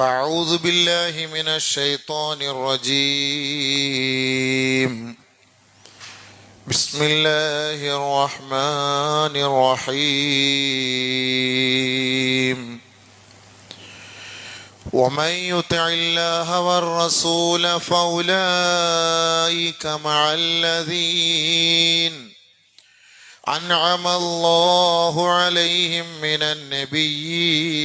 فأعوذ بالله من الشيطان الرجيم. بسم الله الرحمن الرحيم. ومن يطع الله والرسول فأولئك مع الذين أنعم الله عليهم من النبيين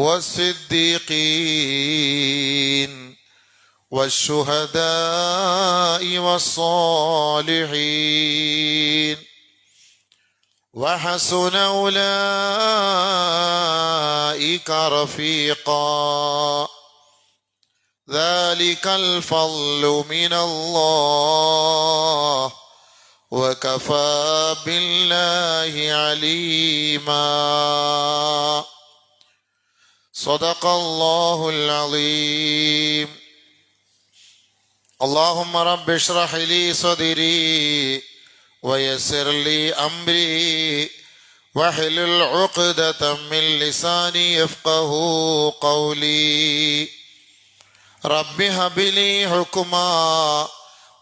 والصديقين والشهداء والصالحين وحسن أولئك رفيقا ذلك الفضل من الله وكفى بالله عليما. صدق الله العظيم. اللهم رب اشرح لي صدري ويسر لي أمري واحلل عقدة من لساني يفقه قولي. رب هب لي حكما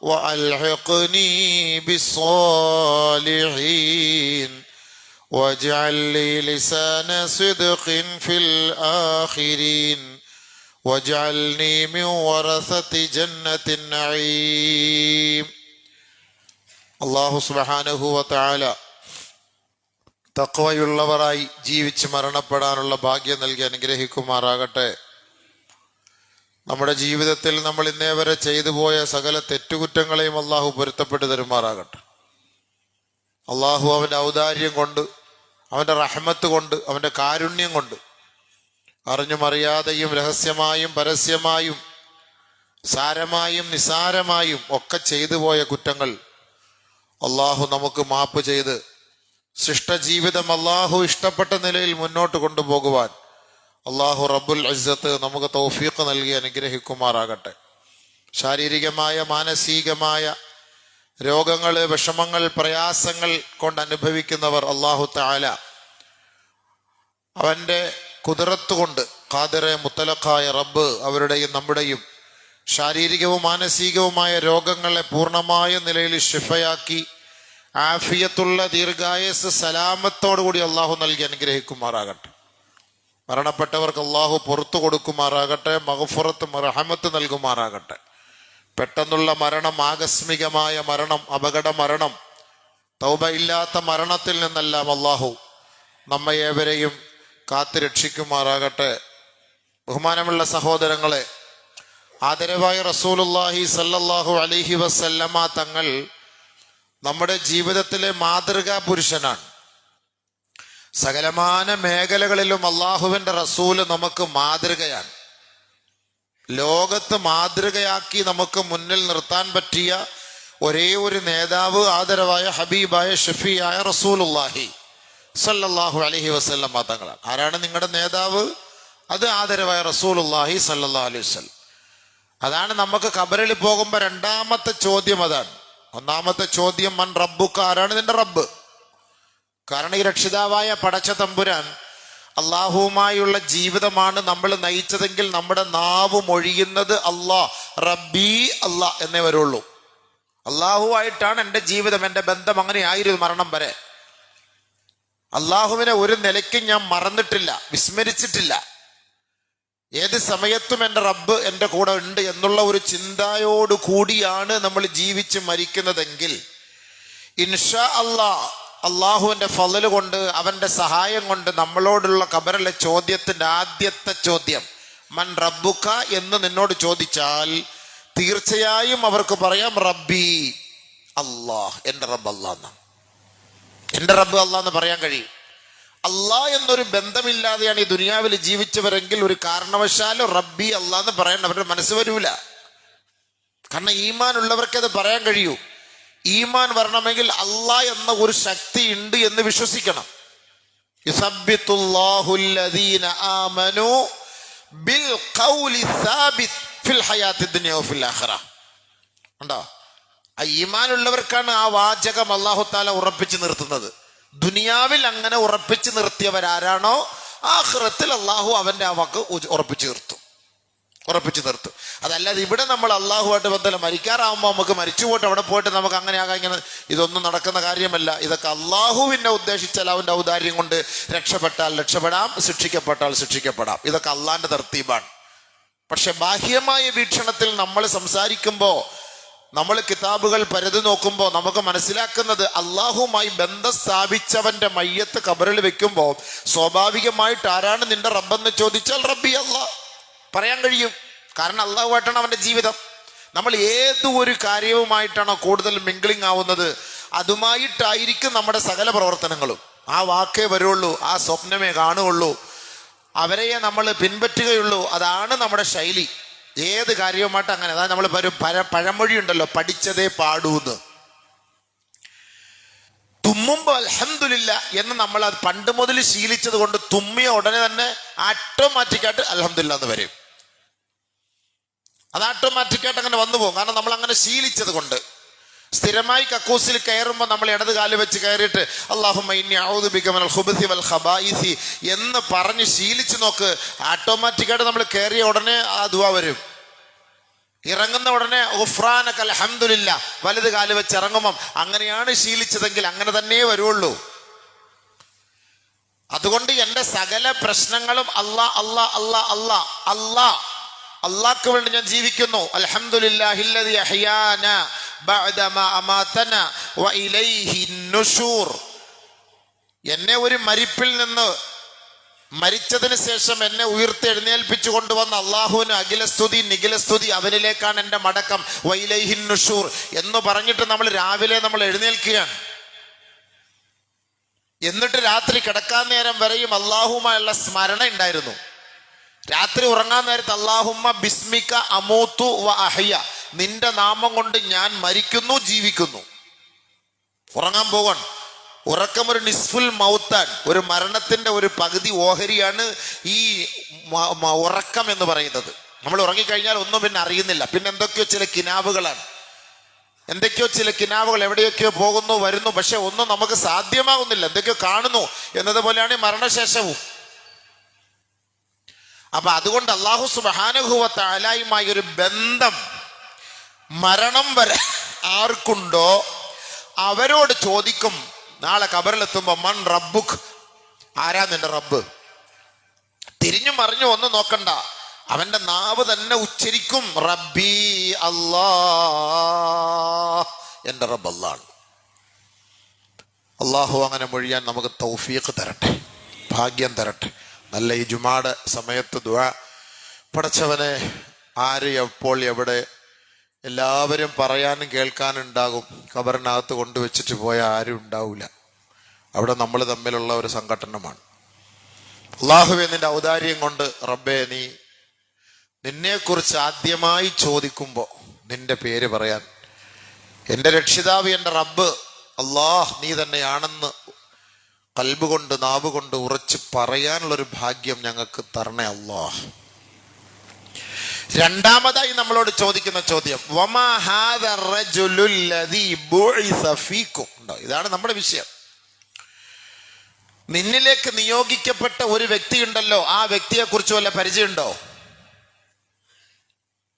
وألحقني بالصالحين واجعل لي لسان صدق في الآخرين واجعلني من ورثة جنة النعيم. അല്ലാഹു സുബ്ഹാനഹു വ തആല തഖ്വയുള്ളവരായി ജീവിച്ച് മരണപ്പെടാനുള്ള ഭാഗ്യം നൽകി അനുഗ്രഹിക്കുമാറാകട്ടെ. നമ്മുടെ ജീവിതത്തിൽ നമ്മൾ ഇന്നേ വരെ ചെയ്തു പോയ സകല തെറ്റുകുറ്റങ്ങളെയും അള്ളാഹു പൊരുത്തപ്പെട്ടു തരുമാറാകട്ടെ. അള്ളാഹു അവൻ്റെ ഔദാര്യം കൊണ്ട്, അവൻ്റെ റഹ്മത്ത് കൊണ്ട്, അവൻ്റെ കാരുണ്യം കൊണ്ട് അറിഞ്ഞും അറിയാതെയും രഹസ്യമായും പരസ്യമായും സാരമായും നിസാരമായും ഒക്കെ ചെയ്തു പോയ കുറ്റങ്ങൾ അള്ളാഹു നമുക്ക് മാപ്പ് ചെയ്ത് ശിഷ്ടജീവിതം അള്ളാഹു ഇഷ്ടപ്പെട്ട നിലയിൽ മുന്നോട്ട് കൊണ്ടുപോകുവാൻ അള്ളാഹു റബ്ബുൽ ഇസ്സത്ത് നമുക്ക് തൗഫീഖ് നൽകി അനുഗ്രഹിക്കുമാറാകട്ടെ. ശാരീരികമായ മാനസികമായ രോഗങ്ങൾ, വിഷമങ്ങൾ, പ്രയാസങ്ങൾ കൊണ്ട് അനുഭവിക്കുന്നവർ അള്ളാഹു തആല അവൻ്റെ കുദറത്ത് കൊണ്ട്, ഖാദിറെ മുത്തലഖായ റബ്ബ് അവരുടെയും നമ്മുടെയും ശാരീരികവും മാനസികവുമായ രോഗങ്ങളെ പൂർണ്ണമായ നിലയിൽ ശിഫയാക്കി ആഫിയത്തുള്ള ദീർഘായുസ്സ് സലാമത്തോടുകൂടി അള്ളാഹു നൽകി അനുഗ്രഹിക്കുമാറാകട്ടെ. മരണപ്പെട്ടവർക്ക് അള്ളാഹു പുറത്തു കൊടുക്കുമാറാകട്ടെ, മഗ്ഫിറത്ത് റഹ്മത്ത് നൽകുമാറാകട്ടെ. പെട്ടെന്നുള്ള മരണം, ആകസ്മികമായ മരണം, അപകട മരണം, തൗബ ഇല്ലാത്ത മരണത്തിൽ നിന്നെല്ലാം അള്ളാഹു നമ്മെ ഏവരെയും കാത്തു രക്ഷിക്കുമാറാകട്ടെ. ബഹുമാനമുള്ള സഹോദരങ്ങളെ, ആദരവായ റസൂലുള്ളാഹി സല്ലല്ലാഹു അലൈഹി വസല്ലമ തങ്ങൾ നമ്മുടെ ജീവിതത്തിലെ മാതൃകാ പുരുഷനാണ്. സകലമാന മേഖലകളിലും അള്ളാഹുവിൻ്റെ റസൂല് നമുക്ക് മാതൃകയാണ്. ലോകത്ത് മാതൃകയാക്കി നമുക്ക് മുന്നിൽ നിർത്താൻ പറ്റിയ ഒരേ ഒരു നേതാവ് ആദരവായ ഹബീബായ ഷഫീയായ റസൂലുള്ളാഹി സല്ലല്ലാഹു അലൈഹി വസല്ലമ തങ്ങളാണ്. ആരാണ് നിങ്ങളുടെ നേതാവ്? അത് ആദരവായ റസൂലുള്ളാഹി സല്ലല്ലാഹു അലൈഹി വസല്ലം. അതാണ് നമുക്ക് ഖബറിൽ പോകുമ്പോൾ രണ്ടാമത്തെ ചോദ്യം അതാണ്. ഒന്നാമത്തെ ചോദ്യം മൻ റബ്ബുക, ആരാണ് നിന്റെ റബ്ബ്? കാരണം ഈ രക്ഷിതാവായ പടച്ച തമ്പുരാൻ അള്ളാഹുവുമായുള്ള ജീവിതമാണ് നമ്മൾ നയിച്ചതെങ്കിൽ നമ്മുടെ നാവ് മൊഴിയുന്നത് അല്ലാഹ് റബ്ബി അല്ലാഹ് എന്നേ വരുള്ളൂ. അള്ളാഹുവായിട്ടാണ് എൻ്റെ ജീവിതം, എൻ്റെ ബന്ധം, അങ്ങനെ ആയിരുന്നു മരണം വരെ. അള്ളാഹുവിനെ ഒരു നിലയ്ക്ക് ഞാൻ മറന്നിട്ടില്ല, വിസ്മരിച്ചിട്ടില്ല. ഏത് സമയത്തും എൻ്റെ റബ്ബ് എൻ്റെ കൂടെ ഉണ്ട് എന്നുള്ള ഒരു ചിന്തയോട് കൂടിയാണ് നമ്മൾ ജീവിച്ച് മരിക്കുന്നതെങ്കിൽ ഇൻഷാ അല്ലാഹ് അള്ളാഹുവിൻ്റെ ഫളല് കൊണ്ട്, അവൻ്റെ സഹായം കൊണ്ട് നമ്മളോടുള്ള ഖബറിലെ ചോദ്യത്തിൻ്റെ ആദ്യത്തെ ചോദ്യം മൻ റബ്ബുക എന്ന് നിന്നോട് ചോദിച്ചാൽ തീർച്ചയായും അവർക്ക് പറയാം റബ്ബി അല്ലാഹ്, എൻ്റെ റബ്ബ് അല്ലാഹ്, എൻ്റെ റബ്ബ് അല്ലാഹ് എന്ന് പറയാൻ കഴിയും. അല്ലാഹ് എന്നൊരു ബന്ധമില്ലാതെയാണ് ഈ ദുനിയാവിൽ ജീവിച്ചവരെങ്കിൽ ഒരു കാരണവശാലും റബ്ബി അല്ലാഹ് എന്ന് പറയാൻ അവരുടെ മനസ്സ് വരൂല. കാരണം ഈമാൻ ഉള്ളവർക്കേ അത് പറയാൻ കഴിയൂ. ഈമാൻ വരണമെങ്കിൽ അല്ലാഹ് എന്ന ഒരു ശക്തി ഉണ്ട് എന്ന് വിശ്വസിക്കണം. യുസബ്ബിതുല്ലാഹുല്ലദീന ആമനൂ ബിൽ ഖൗലി സാബിത് ഫിൽ ഹയാത്തി ദുനിയ വഫിൽ ആഖിറ. ഉണ്ടോ? ആ ഈമാനുള്ളവർക്കാണ് ആ വാചകം അല്ലാഹു തആല ഉറപ്പിച്ചു നിർത്തുന്നത്. ദുനിയാവിൽ അങ്ങനെ ഉറപ്പിച്ചു നിർത്തിയവരാരാണോ ആഖിറത്തിൽ അള്ളാഹു അവന്റെ ആ വാക്ക് ഉറപ്പിച്ചു നിർത്തും. അതല്ലാതെ ഇവിടെ നമ്മൾ അള്ളാഹുമായിട്ട് ബന്ധം മരിക്കാറാവുമ്പോൾ നമുക്ക് മരിച്ചു പോയിട്ട് അവിടെ പോയിട്ട് നമുക്ക് അങ്ങനെ ആകാൻ ഇങ്ങനെ ഇതൊന്നും നടക്കുന്ന കാര്യമല്ല. ഇതൊക്കെ അള്ളാഹുവിനെ ഉദ്ദേശിച്ചാൽ അവന്റെ ഔദാര്യം കൊണ്ട് രക്ഷപ്പെട്ടാൽ രക്ഷപ്പെടാം, ശിക്ഷിക്കപ്പെട്ടാൽ ശിക്ഷിക്കപ്പെടാം. ഇതൊക്കെ അള്ളാന്റെ തർത്തീബാണ്. പക്ഷെ ബാഹ്യമായ വീക്ഷണത്തിൽ നമ്മൾ സംസാരിക്കുമ്പോൾ, നമ്മൾ കിതാബുകൾ പരതി നോക്കുമ്പോൾ നമുക്ക് മനസ്സിലാക്കുന്നത് അള്ളാഹുമായി ബന്ധം സ്ഥാപിച്ചവന്റെ മയ്യത്ത് ഖബറിൽ വെക്കുമ്പോൾ സ്വാഭാവികമായിട്ട് ആരാണ് നിന്റെ റബ്ബെന്ന് ചോദിച്ചാൽ റബ്ബി അള്ളാഹ് പറയാൻ കഴിയും. കാരണം അള്ളാഹുമായിട്ടാണ് അവന്റെ ജീവിതം. നമ്മൾ ഏതു ഒരു കാര്യവുമായിട്ടാണോ കൂടുതൽ മിംഗ്ലിംഗ് ആവുന്നത് അതുമായിട്ടായിരിക്കും നമ്മുടെ സകല പ്രവർത്തനങ്ങളും. ആ വാക്കേ വരുള്ളൂ, ആ സ്വപ്നമേ കാണുകയുള്ളൂ, അവരെയെ നമ്മൾ പിൻപറ്റുകയുള്ളൂ. അതാണ് നമ്മുടെ ശൈലി. ഏത് കാര്യവുമായിട്ട് അങ്ങനെ. അതായത് നമ്മൾ പഴമൊഴി ഉണ്ടല്ലോ, പഠിച്ചതേ പാടൂന്ന്. തുമ്മുമ്പോൾ അൽഹംദുലില്ലാ എന്ന് നമ്മൾ അത് പണ്ട് മുതൽ ശീലിച്ചത് കൊണ്ട് തുമ്മിയ ഉടനെ തന്നെ ഓട്ടോമാറ്റിക്കായിട്ട് അൽഹംദുലില്ലാ എന്ന് വരും. അത് ഓട്ടോമാറ്റിക്കായിട്ട് അങ്ങനെ വന്നു പോകും. കാരണം നമ്മൾ അങ്ങനെ ശീലിച്ചത് കൊണ്ട്. സ്ഥിരമായി കക്കൂസിൽ കയറുമ്പോൾ നമ്മൾ ഇടത് കാല് വെച്ച് കയറിയിട്ട് അല്ലാഹുമ്മ ഇന്നി അഊദു ബിക മിനൽ ഖുബുസി വൽ ഖബായിസി എന്ന് പറഞ്ഞ് ശീലിച്ചു നോക്ക്. ഓട്ടോമാറ്റിക്കായിട്ട് നമ്മൾ കയറിയ ഉടനെ ആ ദുആ വരും. ഇറങ്ങുന്ന ഉടനെ ഗുഫ്രാനക അൽഹംദുലില്ലാ വലത് കാല് വെച്ച് ഇറങ്ങുമ്പം അങ്ങനെയാണ് ശീലിച്ചതെങ്കിൽ അങ്ങനെ തന്നെ വരുള്ളൂ. അതുകൊണ്ട് എൻ്റെ സകല പ്രശ്നങ്ങളും അള്ളാഹ്ക്ക് വേണ്ടി ഞാൻ ജീവിക്കുന്നു. അൽഹംദുലില്ലാഹില്ലദി അഹ്യാന ബഅദ മാ അമാതന വ ഇലൈഹി നുശൂർ. എന്നെ ഒരു മരിപ്പിൽ നിന്ന് മരിച്ചതിന് ശേഷം എന്നെ ഉയർത്തെഴുന്നേൽപ്പിച്ചു കൊണ്ടുവന്ന അള്ളാഹുവിന് അഖിലസ്തുതി നിഖിലസ്തുതി, അവനിലേക്കാണ് എൻ്റെ മടക്കം. വ ഇലൈഹി നുശൂർ എന്ന് പറഞ്ഞിട്ട് നമ്മൾ രാവിലെ നമ്മൾ എഴുന്നേൽക്കുകയാണ്. എന്നിട്ട് രാത്രി കിടക്കാൻ നേരം വരെയും അള്ളാഹുമായുള്ള സ്മരണ ഉണ്ടായിരുന്നു. രാത്രി ഉറങ്ങാൻ നേരത്ത് അല്ലാഹുമ്മ ബിസ്മിക അമൂതു വ അഹ്യ, നിന്റെ നാമം കൊണ്ട് ഞാൻ മരിക്കുന്നു ജീവിക്കുന്നു. ഉറങ്ങാൻ പോകണം. ഉറക്കം ഒരു നിസ്ഫുൽ മൗത്താൻ, ഒരു മരണത്തിന്റെ ഒരു പകുതി ഓഹരിയാണ് ഈ ഉറക്കം എന്ന് പറയുന്നത്. നമ്മൾ ഉറങ്ങിക്കഴിഞ്ഞാൽ ഒന്നും പിന്നെ അറിയുന്നില്ല. പിന്നെ എന്തൊക്കെയോ ചില കിനാവുകളാണ്, എവിടെയൊക്കെയോ പോകുന്നു വരുന്നു, പക്ഷെ ഒന്നും നമുക്ക് സാധ്യമാകുന്നില്ല. എന്തൊക്കെയോ കാണുന്നു എന്നതുപോലെയാണ് ഈ മരണശേഷവും. അപ്പൊ അതുകൊണ്ട് അല്ലാഹു സുബ്ഹാനഹു വ തആലയുമായി ഒരു ബന്ധം മരണം വരെ ആർക്കുണ്ടോ അവരോട് ചോദിക്കും നാളെ ഖബറിലെത്തുമ്പോ, മൻ റബ്ബുക്, ആരാ നിന്റെ റബ്ബ്? തിരിഞ്ഞു മറിഞ്ഞു ഒന്നും നോക്കണ്ട, അവന്റെ നാവ് തന്നെ ഉച്ചരിക്കും റബ്ബി അല്ലാഹ്, എൻ്റെ റബ്ബ് അല്ലാഹ്. അള്ളാഹു അങ്ങനെ മൊഴിയാൻ നമുക്ക് തൗഫീഖ് തരട്ടെ, ഭാഗ്യം തരട്ടെ. നല്ല ഈ ജുമാടെ സമയത്ത് ദുആ. പടച്ചവനെ, ആര് എപ്പോൾ എവിടെ എല്ലാവരും പറയാനും കേൾക്കാനും ഉണ്ടാകും. ഖബറിനകത്ത് കൊണ്ടുവച്ചിട്ട് പോയ ആരും ഉണ്ടാവില്ല. അവിടെ നമ്മൾ തമ്മിലുള്ള ഒരു സംഘട്ടനമാണ്. അല്ലാഹുവേ, നിന്റെ ഔദാര്യം കൊണ്ട് റബ്ബേ, നിന്നെക്കുറിച്ച് ആദ്യമായി ചോദിക്കുമ്പോൾ നിന്റെ പേര് പറയാൻ, എൻ്റെ രക്ഷിതാവ് എൻ്റെ റബ്ബ് അല്ലാഹ് നീ തന്നെയാണെന്ന് കൽബ് കൊണ്ട് നാവ് കൊണ്ട് ഉറച്ച് പറയാനുള്ളൊരു ഭാഗ്യം ഞങ്ങൾക്ക് തരണേ അല്ലാഹ്. രണ്ടാമതായി നമ്മളോട് ചോദിക്കുന്ന ചോദ്യം, വമാ ഹാദ റജുലുൽ ലദീ ബുഇസ ഫീകും. ഇതാണ് നമ്മുടെ വിഷയം. നിന്നിലേക്ക് നിയോഗിക്കപ്പെട്ട ഒരു വ്യക്തി ഉണ്ടല്ലോ, ആ വ്യക്തിയെ കുറിച്ച് വല്ല പരിചയമുണ്ടോ?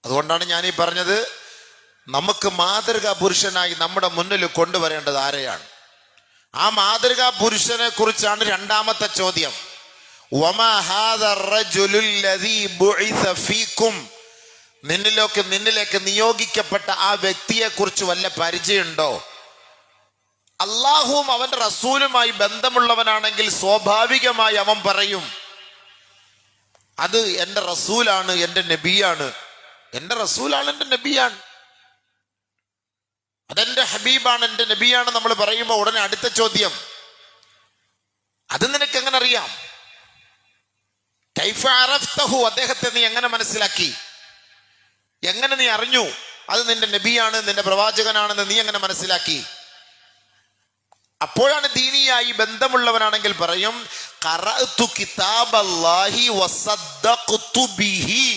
അതുകൊണ്ടാണ് ഞാൻ ഈ പറഞ്ഞത്, നമുക്ക് മാതൃകാ പുരുഷനായി നമ്മുടെ മുന്നിൽ കൊണ്ടുവരേണ്ടത് ആരെയാണ്? ആ മാതൃകാ പുരുഷനെ കുറിച്ചാണ് രണ്ടാമത്തെ ചോദ്യം. വമാ ഹാദ റജുലുൽ ലദീ ബുഇസ ഫീകും. നിന്നിലേക്ക് നിയോഗിക്കപ്പെട്ട ആ വ്യക്തിയെ കുറിച്ച് വല്ല പരിചയമുണ്ടോ? അള്ളാഹുവും അവന്റെ റസൂലുമായി ബന്ധമുള്ളവനാണെങ്കിൽ സ്വാഭാവികമായി അവൻ പറയും, അത് എൻ്റെ റസൂലാണ്, എൻ്റെ നബിയാണ്, എൻ്റെ റസൂലാണ്, എൻ്റെ നബിയാണ്, അതെന്റെ ഹബീബാണ്, എൻ്റെ നബിയാണ് നമ്മൾ പറയുമ്പോൾ ഉടനെ അടുത്ത ചോദ്യം, അത് നിനക്ക് എങ്ങനെ അറിയാം? കൈഫ അറഫ്തഹു, അദ്ദേഹത്തെ നീ എങ്ങനെ മനസ്സിലാക്കി? എങ്ങനെ നീ അറിഞ്ഞു അത് നിന്റെ നബിയാണ്, നിന്റെ പ്രവാചകനാണെന്ന് നീ എങ്ങനെ മനസ്സിലാക്കി? അപ്പോഴാണ് ദീനിയായി ബന്ധമുള്ളവനാണെങ്കിൽ പറയും, ഖറഅതു കിതാബല്ലാഹി വസദ്ദഖ്തു ബിഹി.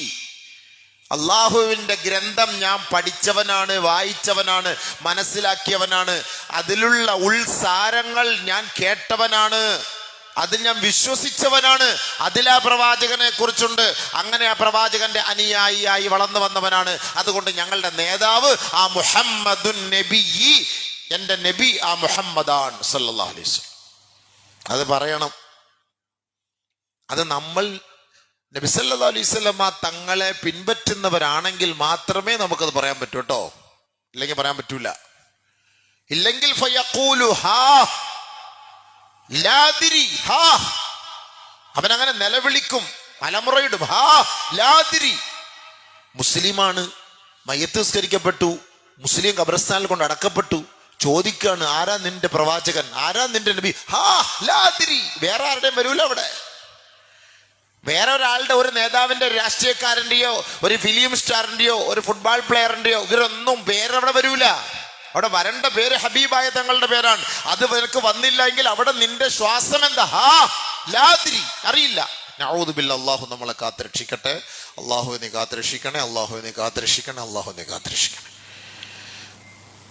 അള്ളാഹുവിൻ്റെ ഗ്രന്ഥം ഞാൻ പഠിച്ചവനാണ്, വായിച്ചവനാണ്, മനസ്സിലാക്കിയവനാണ്, അതിലുള്ള ഉൾസാരങ്ങൾ ഞാൻ കേട്ടവനാണ്, അത് ഞാൻ വിശ്വസിച്ചവനാണ്. അതിൽ ആ പ്രവാചകനെ കുറിച്ചുണ്ട്. അങ്ങനെ ആ പ്രവാചകന്റെ അനുയായിയായി വളർന്നു വന്നവനാണ്. അതുകൊണ്ട് ഞങ്ങളുടെ നേതാവ് ആ മുഹമ്മദുൻ നബി, എന്റെ നബി ആ മുഹമ്മദാൻ സല്ലല്ലാഹു അലൈഹി വസല്ലം. അത് പറയണം. അത് നമ്മൾ നബി സല്ലല്ലാഹു അലൈഹി വസല്ലം തങ്ങളെ പിൻപറ്റുന്നവരാണെങ്കിൽ മാത്രമേ നമുക്കത് പറയാൻ പറ്റൂ കേട്ടോ. ഇല്ലെങ്കിൽ പറയാൻ പറ്റൂല. ഇല്ലെങ്കിൽ ഫയഖൂലു ഹാ ലാദിരി, ഹാ, അവനങ്ങനെ നിലവിളിക്കും, അലമുറയിടും, ഹാ ലാദിരി. മുസ്ലിമാണ്, മയ്യത്ത് നിസ്കരിക്കപ്പെട്ടു, മുസ്ലിം ഖബർസ്ഥാനിൽ കൊണ്ട് അടക്കപ്പെട്ടു. ചോദിക്കാണ്, ആരാ നിന്റെ പ്രവാചകൻ, ആരാ നിന്റെ നബി? ഹാ ലാദിരി. വേറെ ആരുടെയും വരൂല അവിടെ. വേറെ ഒരാളുടെ, ഒരു നേതാവിന്റെ, രാഷ്ട്രീയക്കാരൻ്റെയോ ഒരു ഫിലിം സ്റ്റാറിന്റെയോ ഒരു ഫുട്ബോൾ പ്ലെയറിന്റെയോ ഇവരൊന്നും പേരവിടെ വരൂല. അവിടെ വരേണ്ട പേര് ഹബീബായ തങ്ങളുടെ പേരാണ്. അത് നിനക്ക് വന്നില്ല എങ്കിൽ അവിടെ നിന്റെ ശ്വാസം എന്താ? ഹാ ലാദിരി, അറിയില്ല. നഊദു ബില്ലാഹ്. അല്ലാഹു നമ്മളെ കാത്തുരക്ഷിക്കട്ടെ. അല്ലാഹുവിനെ കാത്തുരക്ഷിക്കണേ, അല്ലാഹുവിനെ കാത്തുരക്ഷിക്കണേ, അല്ലാഹുവിനെ കാത്തുരക്ഷിക്കണേ.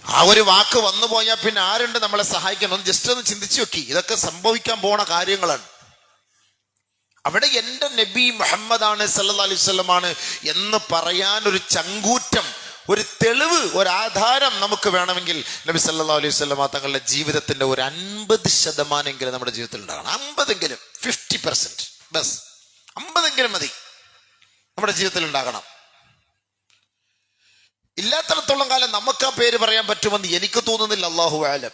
ആ ഒരു വാക്ക് വന്നു പോയാൽ പിന്നെ ആരുണ്ട് നമ്മളെ സഹായിക്കാൻ? ഒന്ന് ജസ്റ്റ് ഒന്ന് ചിന്തിച്ചു നോക്കി. ഇതൊക്കെ സംഭവിക്കാൻ പോണ കാര്യങ്ങളാണ്. അവിടെ എൻ്റെ നബി മുഹമ്മദാണ് സല്ലല്ലാഹു അലൈഹി വസല്ലമാണ് എന്ന് പറയാൻ ഒരു ചങ്കൂറ്റം, ഒരു തെളിവ്, ഒരു ആധാരം നമുക്ക് വേണമെങ്കിൽ നബി സല്ലല്ലാഹു അലൈഹി വസല്ലം തങ്ങളുടെ ജീവിതത്തിന്റെ ഒരു 50% നമ്മുടെ ജീവിതത്തിൽ ഉണ്ടാകണം. 50, 50% ബസ്, 50 മതി നമ്മുടെ ജീവിതത്തിൽ ഉണ്ടാകണം. ഇല്ലാത്തടത്തോളം കാലം നമുക്ക് ആ പേര് പറയാൻ പറ്റുമെന്ന് എനിക്ക് തോന്നുന്നില്ല. അല്ലാഹു ആലം.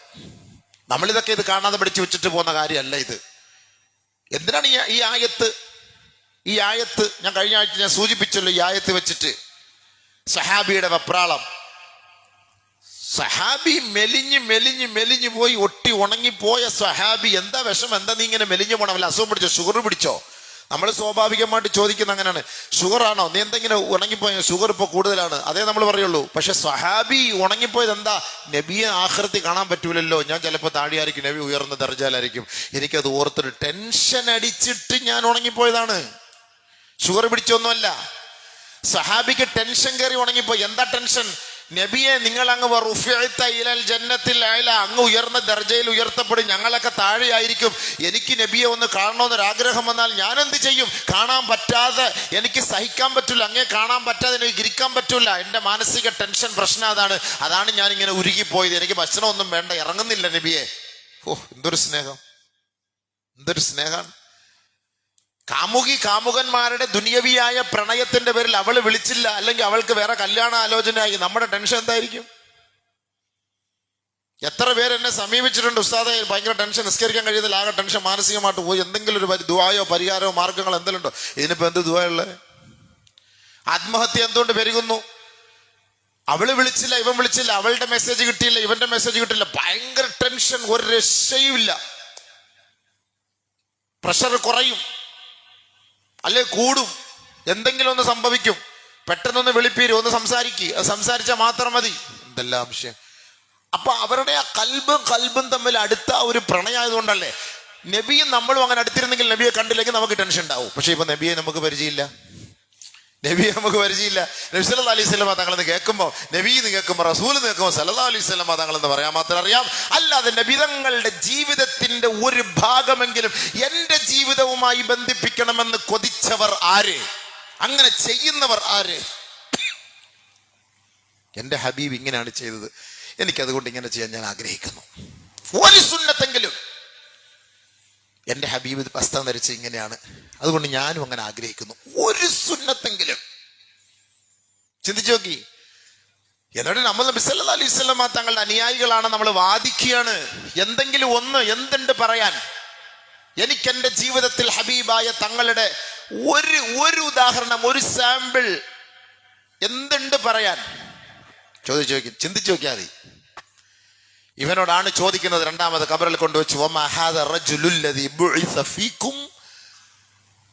നമ്മളിതൊക്കെ ഇത് കാണാതെ പഠിച്ചു വെച്ചിട്ട് പോകുന്ന കാര്യമല്ല ഇത്. എന്തിനാണ് ഈ ആയത്ത് ഞാൻ കഴിഞ്ഞ ആഴ്ച ഞാൻ സൂചിപ്പിച്ചല്ലോ. ഈ ആയത്ത് വെച്ചിട്ട് സഹാബിയുടെ വെപ്രാളം. സഹാബി മെലിഞ്ഞ് പോയി, ഒട്ടി ഉണങ്ങിപ്പോയ സഹാബി. എന്താ വിഷമം? എന്താ നീ ഇങ്ങനെ മെലിഞ്ഞു പോണം? വല്ല അസുഖം പിടിച്ചോ? ഷുഗർ പിടിച്ചോ? നമ്മൾ സ്വാഭാവികമായിട്ട് ചോദിക്കുന്ന അങ്ങനെയാണ്. ഷുഗർ ആണോ? നീ എന്തെങ്കിലും ഉണങ്ങിപ്പോയ? ഷുഗർ ഇപ്പോൾ കൂടുതലാണ്, അതേ നമ്മൾ പറയുള്ളൂ. പക്ഷെ സഹാബി ഉണങ്ങിപ്പോയത് എന്താ? നബിയെ ആഖിറത്തിൽ കാണാൻ പറ്റൂലല്ലോ. ഞാൻ ചിലപ്പോൾ താഴെയായിരിക്കും, നബി ഉയർന്ന ദർജയിലായിരിക്കും. എനിക്കത് ഓർത്തൊരു ടെൻഷൻ അടിച്ചിട്ട് ഞാൻ ഉണങ്ങിപ്പോയതാണ്. ഷുഗർ പിടിച്ചൊന്നുമല്ല. സഹാബിക്ക് ടെൻഷൻ കയറി ഉണങ്ങിപ്പോയി. എന്താ ടെൻഷൻ? നബിയെ നിങ്ങൾ അങ്ങ് ജന്നത്തിൽ ആയില്ല, അങ്ങ് ഉയർന്ന ദർജയിൽ ഉയർത്തപ്പെടും, ഞങ്ങളൊക്കെ താഴെയായിരിക്കും. എനിക്ക് നബിയെ ഒന്ന് കാണണമെന്നൊരാഗ്രഹം വന്നാൽ ഞാൻ എന്ത് ചെയ്യും? കാണാൻ പറ്റാതെ എനിക്ക് സഹിക്കാൻ പറ്റില്ല. അങ്ങേ കാണാൻ പറ്റാതെ എനിക്ക് ഇരിക്കാൻ പറ്റില്ല. എൻ്റെ മാനസിക ടെൻഷൻ പ്രശ്നം അതാണ് ഞാൻ ഇങ്ങനെ ഉരുകിപ്പോയത്. എനിക്ക് ഭക്ഷണമൊന്നും വേണ്ട, ഇറങ്ങുന്നില്ല നബിയെ. ഓ, എന്തൊരു സ്നേഹം, എന്തൊരു സ്നേഹമാണ്. കാമുകന്മാരുടെ ദുനിയവിയായ പ്രണയത്തിന്റെ പേരിൽ അവള് വിളിച്ചില്ല, അല്ലെങ്കിൽ അവൾക്ക് വേറെ കല്യാണ ആലോചനയായി. നമ്മുടെ ടെൻഷൻ എന്തായിരിക്കും? എത്ര പേര് എന്നെ സമീപിച്ചിട്ടുണ്ട്, ഉസ്താദേ ഭയങ്കര ടെൻഷൻ, നിസ്കരിക്കാൻ കഴിയുന്നില്ല, ആകെ ടെൻഷൻ, മാനസികമായിട്ട് പോയി. എന്തെങ്കിലും ഒരു ദുആയോ പരിഹാരമോ മാർഗങ്ങളോ എന്തെങ്കിലും ഉണ്ടോ? ഇതിനിപ്പോ എന്ത് ദുആയുള്ളത്? ആത്മഹത്യ എന്തുകൊണ്ട് പെരുകുന്നു? അവള് വിളിച്ചില്ല, ഇവൻ വിളിച്ചില്ല, അവളുടെ മെസ്സേജ് കിട്ടിയില്ല, ഇവന്റെ മെസ്സേജ് കിട്ടില്ല. ഭയങ്കര ടെൻഷൻ, ഒരു രക്ഷയുമില്ല. പ്രഷർ കുറയും, അല്ലെ കൂടും, എന്തെങ്കിലും ഒന്ന് സംഭവിക്കും. പെട്ടെന്നൊന്ന് വിളിപ്പീര്, ഒന്ന് സംസാരിക്കുക, അത് സംസാരിച്ചാൽ മാത്രം മതി. എന്തെല്ലാം വിഷയം. അപ്പൊ അവരുടെ ആ കൽബും തമ്മിൽ അടുത്ത ഒരു പ്രണയമായതുകൊണ്ടല്ലേ. നബിയും നമ്മളും അങ്ങനെ അടുത്തിരുന്നെങ്കിൽ, നബിയെ കണ്ടില്ലെങ്കിൽ നമുക്ക് ടെൻഷൻ ഉണ്ടാവും. പക്ഷെ ഇപ്പൊ നബിയെ നമുക്ക് പരിചയമില്ല. നബി സല്ലല്ലാഹു അലൈഹി വസല്ലം തങ്ങളെന്ന് കേൾക്കുമ്പോൾ, നബി എന്ന് കേൾക്കുമ്പോൾ, റസൂൽ എന്ന് കേൾക്കുമ്പോൾ സല്ലല്ലാഹു അലൈഹി വസല്ലം തങ്ങളെന്ന് പറയാൻ മാത്രം അറിയാം. അല്ലാതെ നബി തങ്ങളുടെ ജീവിതത്തിന്റെ ഒരു ഭാഗമെങ്കിലും എൻ്റെ ജീവിതവുമായി ബന്ധിപ്പിക്കണമെന്ന് കൊതിച്ചവർ ആര്? അങ്ങനെ ചെയ്യുന്നവർ ആര്? എൻ്റെ ഹബീബ് ഇങ്ങനെയാണ് ചെയ്തത്, എനിക്കതുകൊണ്ട് ഇങ്ങനെ ചെയ്യാൻ ഞാൻ ആഗ്രഹിക്കുന്നു. ഒരു സുന്നത്തെങ്കിലും എൻ്റെ ഹബീബ് വസ്ത്രം ധരിച്ച് ഇങ്ങനെയാണ്, അതുകൊണ്ട് ഞാനും അങ്ങനെ ആഗ്രഹിക്കുന്നു. ഒരു സുന്നത്തെങ്കിലും ചിന്തിച്ചു നോക്കി. എന്നിട്ട് നമ്മൾ നബി സല്ലല്ലാഹു അലൈഹി വസല്ലം തങ്ങളുടെ അനുയായികളാണ്, നമ്മൾ വാദിക്കുകയാണ്. എന്തെങ്കിലും ഒന്ന്, എന്തുണ്ട് പറയാൻ? എനിക്ക് എൻ്റെ ജീവിതത്തിൽ ഹബീബായ തങ്ങളുടെ ഒരു ഉദാഹരണം, ഒരു സാമ്പിൾ എന്തുണ്ട് പറയാൻ? ചോദിച്ചു നോക്കി, ചിന്തിച്ചു നോക്കിയാൽ മതി. ഇവനോടാണ് ചോദിക്കുന്നത്. രണ്ടാമത് ഖബറിൽ കൊണ്ടുവച്ചു,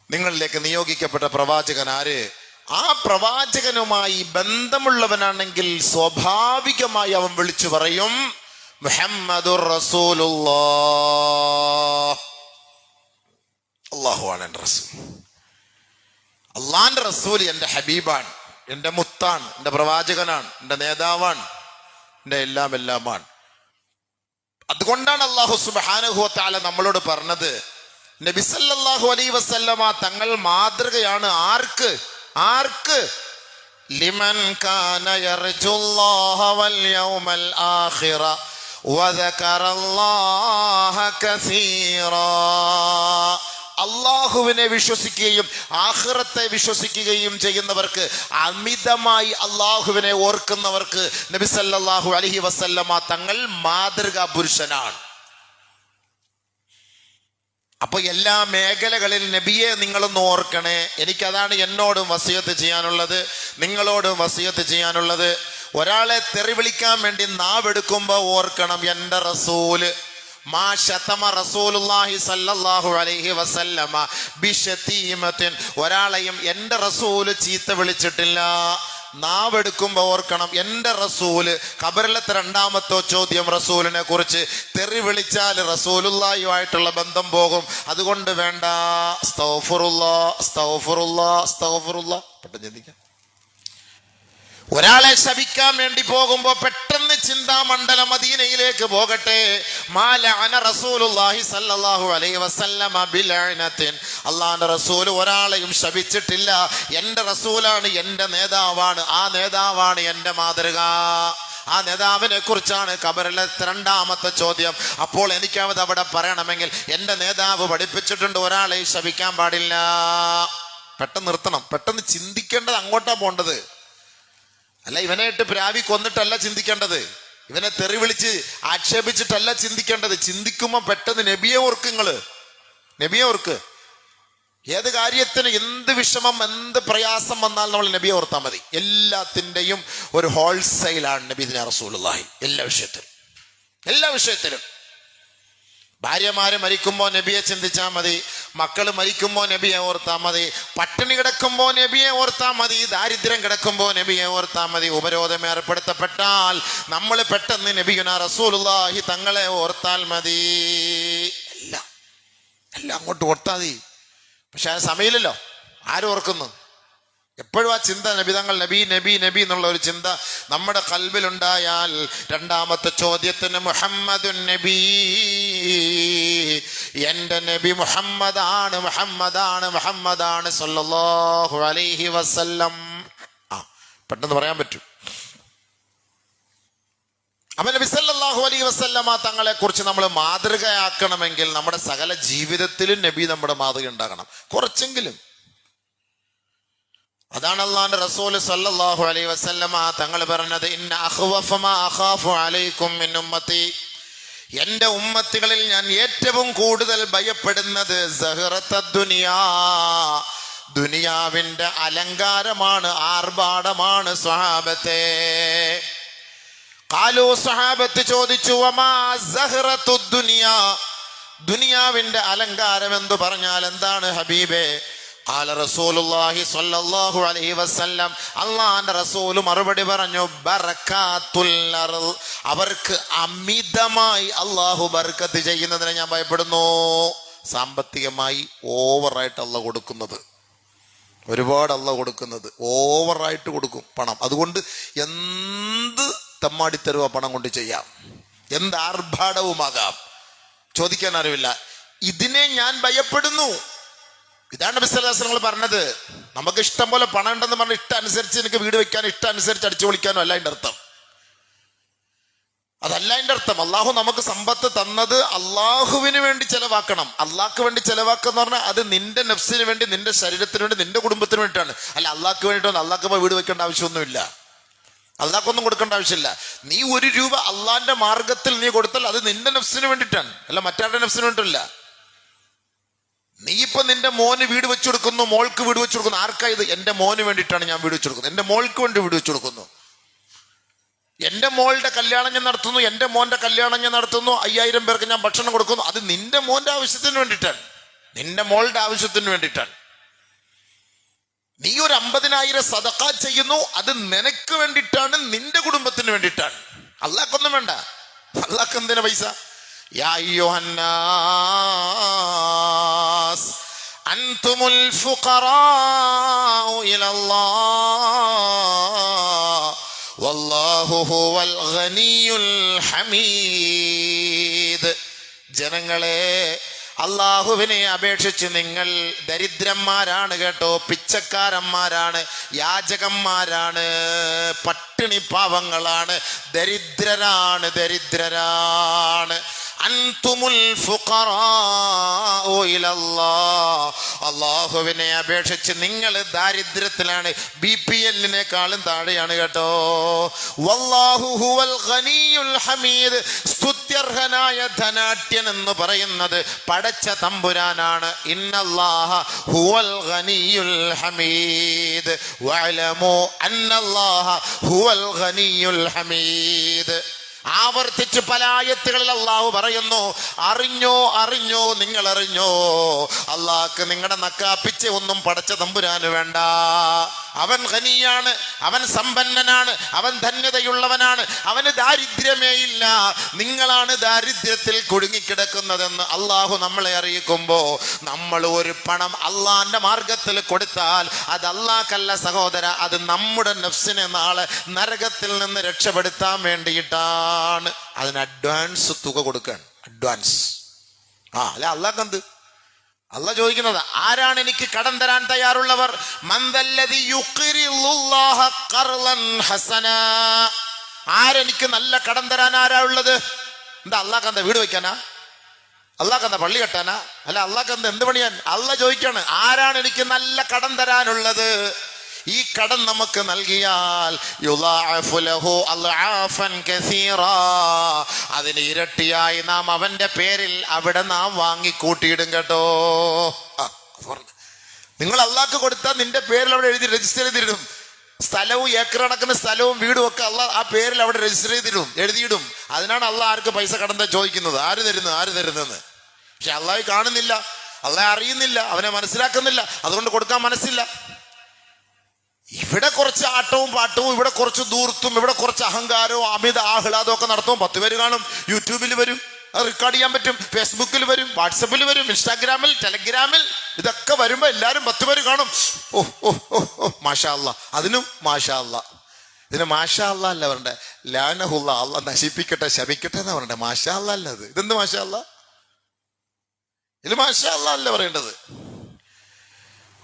നിങ്ങളിലേക്ക് നിയോഗിക്കപ്പെട്ട പ്രവാചകൻ ആര്? ആ പ്രവാചകനുമായി ബന്ധമുള്ളവനാണെങ്കിൽ സ്വാഭാവികമായി അവൻ വിളിച്ചു പറയും, മുഹമ്മദുർ റസൂലുള്ളാഹ്. അല്ലാഹു ആണ് എൻ്റെ റസൂൽ. അള്ളാന്റെ റസൂൽ എൻ്റെ ഹബീബാണ്, എൻ്റെ മുത്താണ്, എൻ്റെ പ്രവാചകനാണ്, എൻ്റെ നേതാവാണ്, എൻ്റെ എല്ലാമാണ്. അതുകൊണ്ടാണ് അല്ലാഹു സുബ്ഹാനഹു വ തആല നമ്മളോട് പറഞ്ഞത്, നബി സല്ലല്ലാഹു അലൈഹി വസല്ലമ തങ്ങൾ മാതൃകയാണ്. ആർക്ക്? ലിമൻ കാന യർജുല്ലാഹ വൽ യൗമൽ ആഖിറ വദകറല്ലാഹ കസീറാ. അള്ളാഹുവിനെ വിശ്വസിക്കുകയും ആഖിറത്തെ വിശ്വസിക്കുകയും ചെയ്യുന്നവർക്ക്, അമിതമായി അള്ളാഹുവിനെ ഓർക്കുന്നവർക്ക് നബി സല്ലല്ലാഹു അലൈഹി വസല്ലമ തങ്ങൾ മാതൃകാ പുരുഷനാണ്. അപ്പൊ എല്ലാ മേഖലകളിൽ നബിയെ നിങ്ങളൊന്ന് ഓർക്കണേ. എനിക്കതാണ് എന്നോടും വസിയത്ത് ചെയ്യാനുള്ളത്, നിങ്ങളോടും വസിയത്ത് ചെയ്യാനുള്ളത്. ഒരാളെ തെറി വിളിക്കാൻ വേണ്ടി നാവെടുക്കുമ്പോ ഓർക്കണം, എൻ്റെ റസൂല് മാ ശതമ റസൂലുള്ളാഹി സല്ലല്ലാഹു അലൈഹി വസല്ലമ ബിശതീമത്തിൻ, ഒരാളെയും എൻ്റെ റസൂല് ചീത്ത വിളിച്ചിട്ടില്ല. നാവെടുക്കുമ്പോ ഓർക്കണം, എൻ്റെ റസൂല്. ഖബറിലത്തെ രണ്ടാമത്തെ ചോദ്യം റസൂലിനെ കുറിച്ച്. തെറി വിളിച്ചാൽ റസൂലുള്ളാഹിയുമായിട്ടുള്ള ബന്ധം പോകും. അതുകൊണ്ട് വേണ്ട. അസ്തഗ്ഫിറുല്ലാ. പെട്ടെന്ന് ചിന്തിക്കാം. ഒരാളെ ശപിക്കാൻ വേണ്ടി പോകുമ്പോ പെട്ടെന്ന് ചിന്താമണ്ഡലം മദീനയിലേക്ക് പോകട്ടെ. മാലഅന റസൂലുള്ളാഹി സല്ലല്ലാഹു അലൈഹി വസല്ലമ ബിലഅനത്തിൻ, അല്ലാഹുവിന്റെ റസൂൽ ഒരാളെയും ശപിച്ചിട്ടില്ല. എൻ്റെ റസൂലാണ്, എൻ്റെ നേതാവാണ്. ആ നേതാവാണ് എൻ്റെ മാതൃക. ആ നേതാവിനെ കുറിച്ചാണ് ഖബറിലെ രണ്ടാമത്തെ ചോദ്യം. അപ്പോൾ എനിക്കത് അവിടെ പറയണമെങ്കിൽ എൻ്റെ നേതാവ് പഠിപ്പിച്ചിട്ടുണ്ട്, ഒരാളെ ശപിക്കാൻ പാടില്ല. പെട്ടെന്ന് നിർത്തണം. പെട്ടെന്ന് ചിന്തിക്കേണ്ടത് അങ്ങോട്ടാ പോണ്ടത്. അല്ല, ഇവനായിട്ട് പ്രാവി കൊന്നിട്ടല്ല ചിന്തിക്കേണ്ടത്, ഇവനെ തെറി വിളിച്ച് ആക്ഷേപിച്ചിട്ടല്ല ചിന്തിക്കേണ്ടത്. ചിന്തിക്കുമ്പോൾ പെട്ടെന്ന് നബിയെ ഓർക്ക്. നബിയെ ഓർക്ക്. ഏത് കാര്യത്തിന് എന്ത് വിഷമം, എന്ത് പ്രയാസം വന്നാൽ നമ്മൾ നബിയെ ഓർത്താൽ മതി. എല്ലാത്തിൻ്റെയും ഒരു ഹോൾസെയിലാണ് നബിദിന റസൂലുള്ളാഹി. എല്ലാ വിഷയത്തിലും. ഭാര്യമാര് മരിക്കുമ്പോൾ നബിയെ ചിന്തിച്ചാൽ മതി, മക്കൾ മരിക്കുമ്പോൾ നബിയെ ഓർത്താൽ മതി, പട്ടിണി കിടക്കുമ്പോൾ നബിയെ ഓർത്താൽ മതി, ദാരിദ്ര്യം കിടക്കുമ്പോൾ നബിയെ ഓർത്താൽ മതി, ഉപരോധം ഏർപ്പെടുത്തപ്പെട്ടാൽ നമ്മൾ പെട്ടെന്ന് നബിയുന റസൂലുള്ളാഹി തങ്ങളെ ഓർത്താൽ മതി. എല്ലാം അങ്ങോട്ട് ഓർത്താൽ മതി. പക്ഷെ ആ സമയമില്ലല്ലോ. ആരും ഓർക്കുന്നു? എപ്പോഴും ആ ചിന്ത നബിതങ്ങൾ, നബി നബി നബി എന്നുള്ള ഒരു ചിന്ത നമ്മുടെ ഖൽബിലുണ്ടായാൽ രണ്ടാമത്തെ ചോദ്യത്തിന് മുഹമ്മദുൻ നബി, എൻ്റെ നബി മുഹമ്മദാണ് സല്ലല്ലാഹു അലൈഹി വസല്ലം. പെട്ടെന്ന് പറയാൻ പറ്റും. അപ്പൊ നബി സല്ലല്ലാഹു അലൈഹി വസല്ലമ തങ്ങളെ കുറിച്ച് നമ്മൾ മാതൃകയാക്കണമെങ്കിൽ നമ്മുടെ സകല ജീവിതത്തിലും നബി നമ്മുടെ മാതൃക ഉണ്ടാകണം, കുറച്ചെങ്കിലും. അതാണ് അല്ലാഹുവിന്റെ റസൂൽ സല്ലല്ലാഹു അലൈഹി വസല്ലമ തങ്ങൾ പറഞ്ഞത്, ഇന്ന അഖ്വഫ മാ അഖാഫു അലൈക്കും മിൻ ഉമ്മത്തി, എൻ്റെ ഉമ്മത്തികളിൽ ഞാൻ ഏറ്റവും കൂടുതൽ ഭയപ്പെടുന്നത് സഹറത്തദ് ദുനിയാ, ദുനിയാവിൻ്റെ അലങ്കാരമാണ്, ആർഭാടമാണ്. സ്വഹാബത്തെ ഖാലു, സ്വഹാബത്ത് ചോദിച്ചു, വമാ സഹറത്തുദ് ദുനിയാ, ദുനിയാവിൻ്റെ അലങ്കാരം എന്ന് പറഞ്ഞാൽ എന്താണ് ഹബീബേ? ഖാല റസൂലുള്ളാഹി സ്വല്ലല്ലാഹു അലൈഹി വസല്ലം, അല്ലാഹുവിന്റെ റസൂൽ മറുപടി പറഞ്ഞു, ബറകാത്തുൽ അർള്, അവർക്ക് അമിതമായി അല്ലാഹു ബർക്കത്ത് ചെയ്യുന്നതിനെ ഞാൻ ഭയപ്പെടുന്നു. സാമ്പത്തികമായി ഓവറായിട്ട് അല്ലാഹു കൊടുക്കുന്നത്, ഒരുപാട് അല്ലാഹു കൊടുക്കുന്നത്, ഓവറായിട്ട് കൊടുക്കും പണം. അതുകൊണ്ട് എന്ത് തെമ്മാടിത്തരവോ പണം കൊണ്ട് ചെയ്യാം, എന്ത് ആർഭാടവുമാകാം, ചോദിക്കാൻ അറിവില്ല. ഇതിനെ ഞാൻ ഭയപ്പെടുന്നു. ഇതാണ് നബി സല്ലല്ലാഹു അലൈഹി വസല്ലം പറഞ്ഞത്. നമുക്ക് ഇഷ്ടം പോലെ പണം ഉണ്ടെന്ന് പറഞ്ഞ് ഇഷ്ടം അനുസരിച്ച് എനിക്ക് വീട് വെക്കാനും ഇഷ്ടം അനുസരിച്ച് അടിച്ചു പൊളിക്കാനും അല്ല അതിൻ്റെ അർത്ഥം. അതല്ല അതിൻ്റെ അർത്ഥം. അള്ളാഹു നമുക്ക് സമ്പത്ത് തന്നത് അള്ളാഹുവിന് വേണ്ടി ചെലവാക്കണം. അള്ളാഹ്ക്ക് വേണ്ടി ചെലവാക്കുക എന്ന് പറഞ്ഞാൽ അത് നിന്റെ നഫ്സിന് വേണ്ടി, നിന്റെ ശരീരത്തിന് വേണ്ടി, നിന്റെ കുടുംബത്തിന് വേണ്ടിയിട്ടാണ്. അല്ല അള്ളാഹ്ക്ക് വേണ്ടിയിട്ടൊന്നും അള്ളാഹ്ക്ക് പോയി വീട് വെക്കേണ്ട ആവശ്യമൊന്നുമില്ല, അള്ളാഹ്ക്കൊന്നും കൊടുക്കേണ്ട ആവശ്യമില്ല. നീ 1 രൂപ അള്ളാഹിന്റെ മാർഗത്തിൽ നീ കൊടുത്താൽ അത് നിന്റെ നഫ്സിന് വേണ്ടിയിട്ടാണ്, അല്ല മറ്റാരുടെ നഫ്സിന് വേണ്ടിയിട്ടില്ല. നീ ഇപ്പൊ നിന്റെ മോന് വീട് വെച്ചു കൊടുക്കുന്നു, മോൾക്ക് വീട് വെച്ചു കൊടുക്കുന്നു. ആർക്കായത്? എൻ്റെ മോന് വേണ്ടിയിട്ടാണ് ഞാൻ വീട് വെച്ചു കൊടുക്കുന്നത്, എൻ്റെ മോൾക്ക് വേണ്ടി വീട് വെച്ചു കൊടുക്കുന്നു. എൻ്റെ മോളുടെ കല്യാണം ഞാൻ നടത്തുന്നു, എൻ്റെ മോന്റെ കല്യാണം ഞാൻ നടത്തുന്നു, 5000 പേർക്ക് ഞാൻ ഭക്ഷണം കൊടുക്കുന്നു. അത് നിന്റെ മോന്റെ ആവശ്യത്തിന് വേണ്ടിയിട്ടാണ്, നിന്റെ മോളുടെ ആവശ്യത്തിന് വേണ്ടിയിട്ടാണ്. നീ ഒരു 50,000 സദഖ ചെയ്യുന്നു, അത് നിനക്ക് വേണ്ടിയിട്ടാണ്, നിന്റെ കുടുംബത്തിന് വേണ്ടിയിട്ടാണ്. അള്ളാഹ്ക്കൊന്നും വേണ്ട. അള്ളാഹ്ക്ക് എന്തിനാ പൈസ? യാ അയ്യുഹന്നാസ് അൻതുമുൽ ഫുഖറാഉ ഇലല്ലാഹ് വല്ലാഹു ഹുവൽ ഗനിയുൽ ഹമീദ്. ജനങ്ങളെ, അള്ളാഹുവിനെ അപേക്ഷിച്ച് നിങ്ങൾ ദരിദ്രന്മാരാണ് കേട്ടോ, പിച്ചക്കാരന്മാരാണ്, യാചകന്മാരാണ്, പട്ടിണി പാവങ്ങളാണ്, ദരിദ്രരാണ്. അൻതുമുൽ ഫുഖറാഉ ഇലല്ലാഹ്, അള്ളാഹുവിനെ അപേക്ഷിച്ച് നിങ്ങൾ ദാരിദ്ര്യത്തിലാണ്, BPL-നേക്കാളും താഴെയാണ് കേട്ടോ. വല്ലാഹു ഹുവൽ ഗനിയുൽ ഹമീദ്, സ്തുത്യർഹനായ ധനാട്യൻ എന്ന് പറയുന്നത് പടച്ച തമ്പുരാനാണ്. ഇന്നല്ലാഹ ഹുവൽ ഗനിയുൽ ഹമീദ് വഅലമു അന്നല്ലാഹ ഹുവൽ ഗനിയുൽ ഹമീദ്. ആവർത്തിച്ച് പല ആയത്തുകളിൽ അള്ളാഹു പറയുന്നു, അറിഞ്ഞോ നിങ്ങൾ അറിഞ്ഞോ, അള്ളാഹ്ക്ക് നിങ്ങളുടെ നക്കാപ്പിച്ച് ഒന്നും പടച്ച തമ്പുരാന് വേണ്ട. അവൻ ഖനിയാണ്, അവൻ സമ്പന്നനാണ്, അവൻ ധന്യതയുള്ളവനാണ്, അവന് ദാരിദ്ര്യമേ ഇല്ല. നിങ്ങളാണ് ദാരിദ്ര്യത്തിൽ കുടുങ്ങിക്കിടക്കുന്നതെന്ന് അള്ളാഹു നമ്മളെ അറിയിക്കുമ്പോ നമ്മൾ ഒരു പണം അള്ളാന്റെ മാർഗത്തിൽ കൊടുത്താൽ അത് അള്ളാഹ്ക്കല്ല സഹോദര, അത് നമ്മുടെ നഫ്സിനെ നാളെ നരകത്തിൽ നിന്ന് രക്ഷപ്പെടുത്താൻ വേണ്ടിയിട്ടാണ്. അതിന് അഡ്വാൻസ് തുക കൊടുക്കുകയാണ്, അഡ്വാൻസ്. അല്ല അള്ളാഹ്ക്കെന്ത്? അള്ളാഹ് ചോദിക്കുന്നത്, ആരാണ് എനിക്ക് കടം തരാൻ തയ്യാറുള്ളവർ? ആരെനിക്ക് നല്ല കടം തരാൻ ആരാ ഉള്ളത്? എന്താ അള്ളാഹ്ക്കെന്താ വീട് വയ്ക്കാനാ? അള്ളാഹ്ക്കെന്താ പള്ളി കെട്ടാനാ? അല്ല അള്ളാഹ്ക്കെന്താ എന്ത് പണിയാൻ? അള്ളാഹ് ചോദിക്കാണ്, ആരാണ് എനിക്ക് നല്ല കടം തരാനുള്ളത്? ഈ കടം നമുക്ക് നൽകിയാൽ അതിന് ഇരട്ടിയായി നാം അവന്റെ പേരിൽ അവിടെ നാം വാങ്ങിക്കൂട്ടിയിടും കേട്ടോ. നിങ്ങൾ അള്ളാഹ്ക്ക് കൊടുത്താൽ നിന്റെ പേരിൽ അവിടെ എഴുതി രജിസ്റ്റർ ചെയ്തിടും. സ്ഥലവും ഏക്കർ കണക്കിന് സ്ഥലവും വീടും ഒക്കെ അള്ളാഹ് ആ പേരിൽ അവിടെ രജിസ്റ്റർ എഴുതിയിടും. അതിനാണ് അള്ളാഹ് ആർക്ക് പൈസ കടം ചോദിക്കുന്നത്, ആര് തരുന്നെന്ന്. പക്ഷെ അള്ളാഹ് കാണുന്നില്ല, അള്ളാഹ് അറിയുന്നില്ല, അവനെ മനസ്സിലാക്കുന്നില്ല, അതുകൊണ്ട് കൊടുക്കാൻ മനസ്സില്ല. ഇവിടെ കുറച്ച് ആട്ടവും പാട്ടവും, ഇവിടെ കുറച്ച് ദൂർത്തും, ഇവിടെ കുറച്ച് അഹങ്കാരവും അമിത ആഹ്ലാദവും ഒക്കെ നടത്തുമ്പോൾ 10 പേര് കാണും. യൂട്യൂബിൽ വരും, അത് റെക്കോർഡ് ചെയ്യാൻ പറ്റും, ഫേസ്ബുക്കിൽ വരും, വാട്സപ്പിൽ വരും, ഇൻസ്റ്റാഗ്രാമിൽ, ടെലഗ്രാമിൽ, ഇതൊക്കെ വരുമ്പോൾ എല്ലാവരും 10 പേര് കാണും. മാഷാ അല്ലാ, അതിനും മാഷാ അല്ലാ. ഇതിന് മാഷാ അല്ലാ അല്ല പറയണ്ടേ, ലാനഹുല്ല, അല്ലാ നശിപ്പിക്കട്ടെ, ശപിക്കട്ടെ എന്നാ പറയണ്ടേ. മാഷാ അല്ലാ അല്ല അത്. ഇതെന്ത് മാഷാ അല്ലാ? ഇത് മാഷാ അല്ലാ അല്ല പറയേണ്ടത്.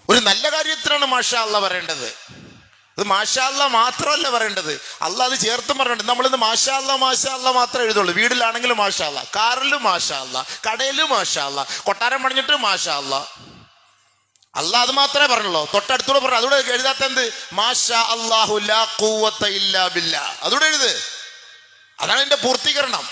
ഒരു നല്ല കാര്യത്തിനാണ് മാഷാ അല്ലാ പറയേണ്ടത്. ഇത് മാഷാ അല്ലാ മാത്രമല്ല പറയേണ്ടത്, അല്ലാ അത് ചേർത്തും പറയേണ്ടത്. നമ്മളിന്ന് മാഷാ അല്ലാ മാത്രമേ എഴുതുള്ളൂ. വീട്ടിലാണെങ്കിലും മാഷാ അല്ലാ, കാറിലും മാഷാ അല്ലാ, കടയിലും മാഷാ അല്ലാ, കൊട്ടാരം പണിഞ്ഞിട്ട് മാഷാ അല്ലാ. അല്ലാ അത് മാത്രമേ പറഞ്ഞുള്ളൂ. തൊട്ടടുത്തൂടെ പറഞ്ഞു, അതുകൂടെ എഴുതാത്ത എന്ത്? മാഷാ അല്ലാഹു ലാ ഖുവത ഇല്ലാ ബില്ലാ, അതുകൂടെ എഴുത്. അതാണ് എന്റെ പൂർത്തീകരണം.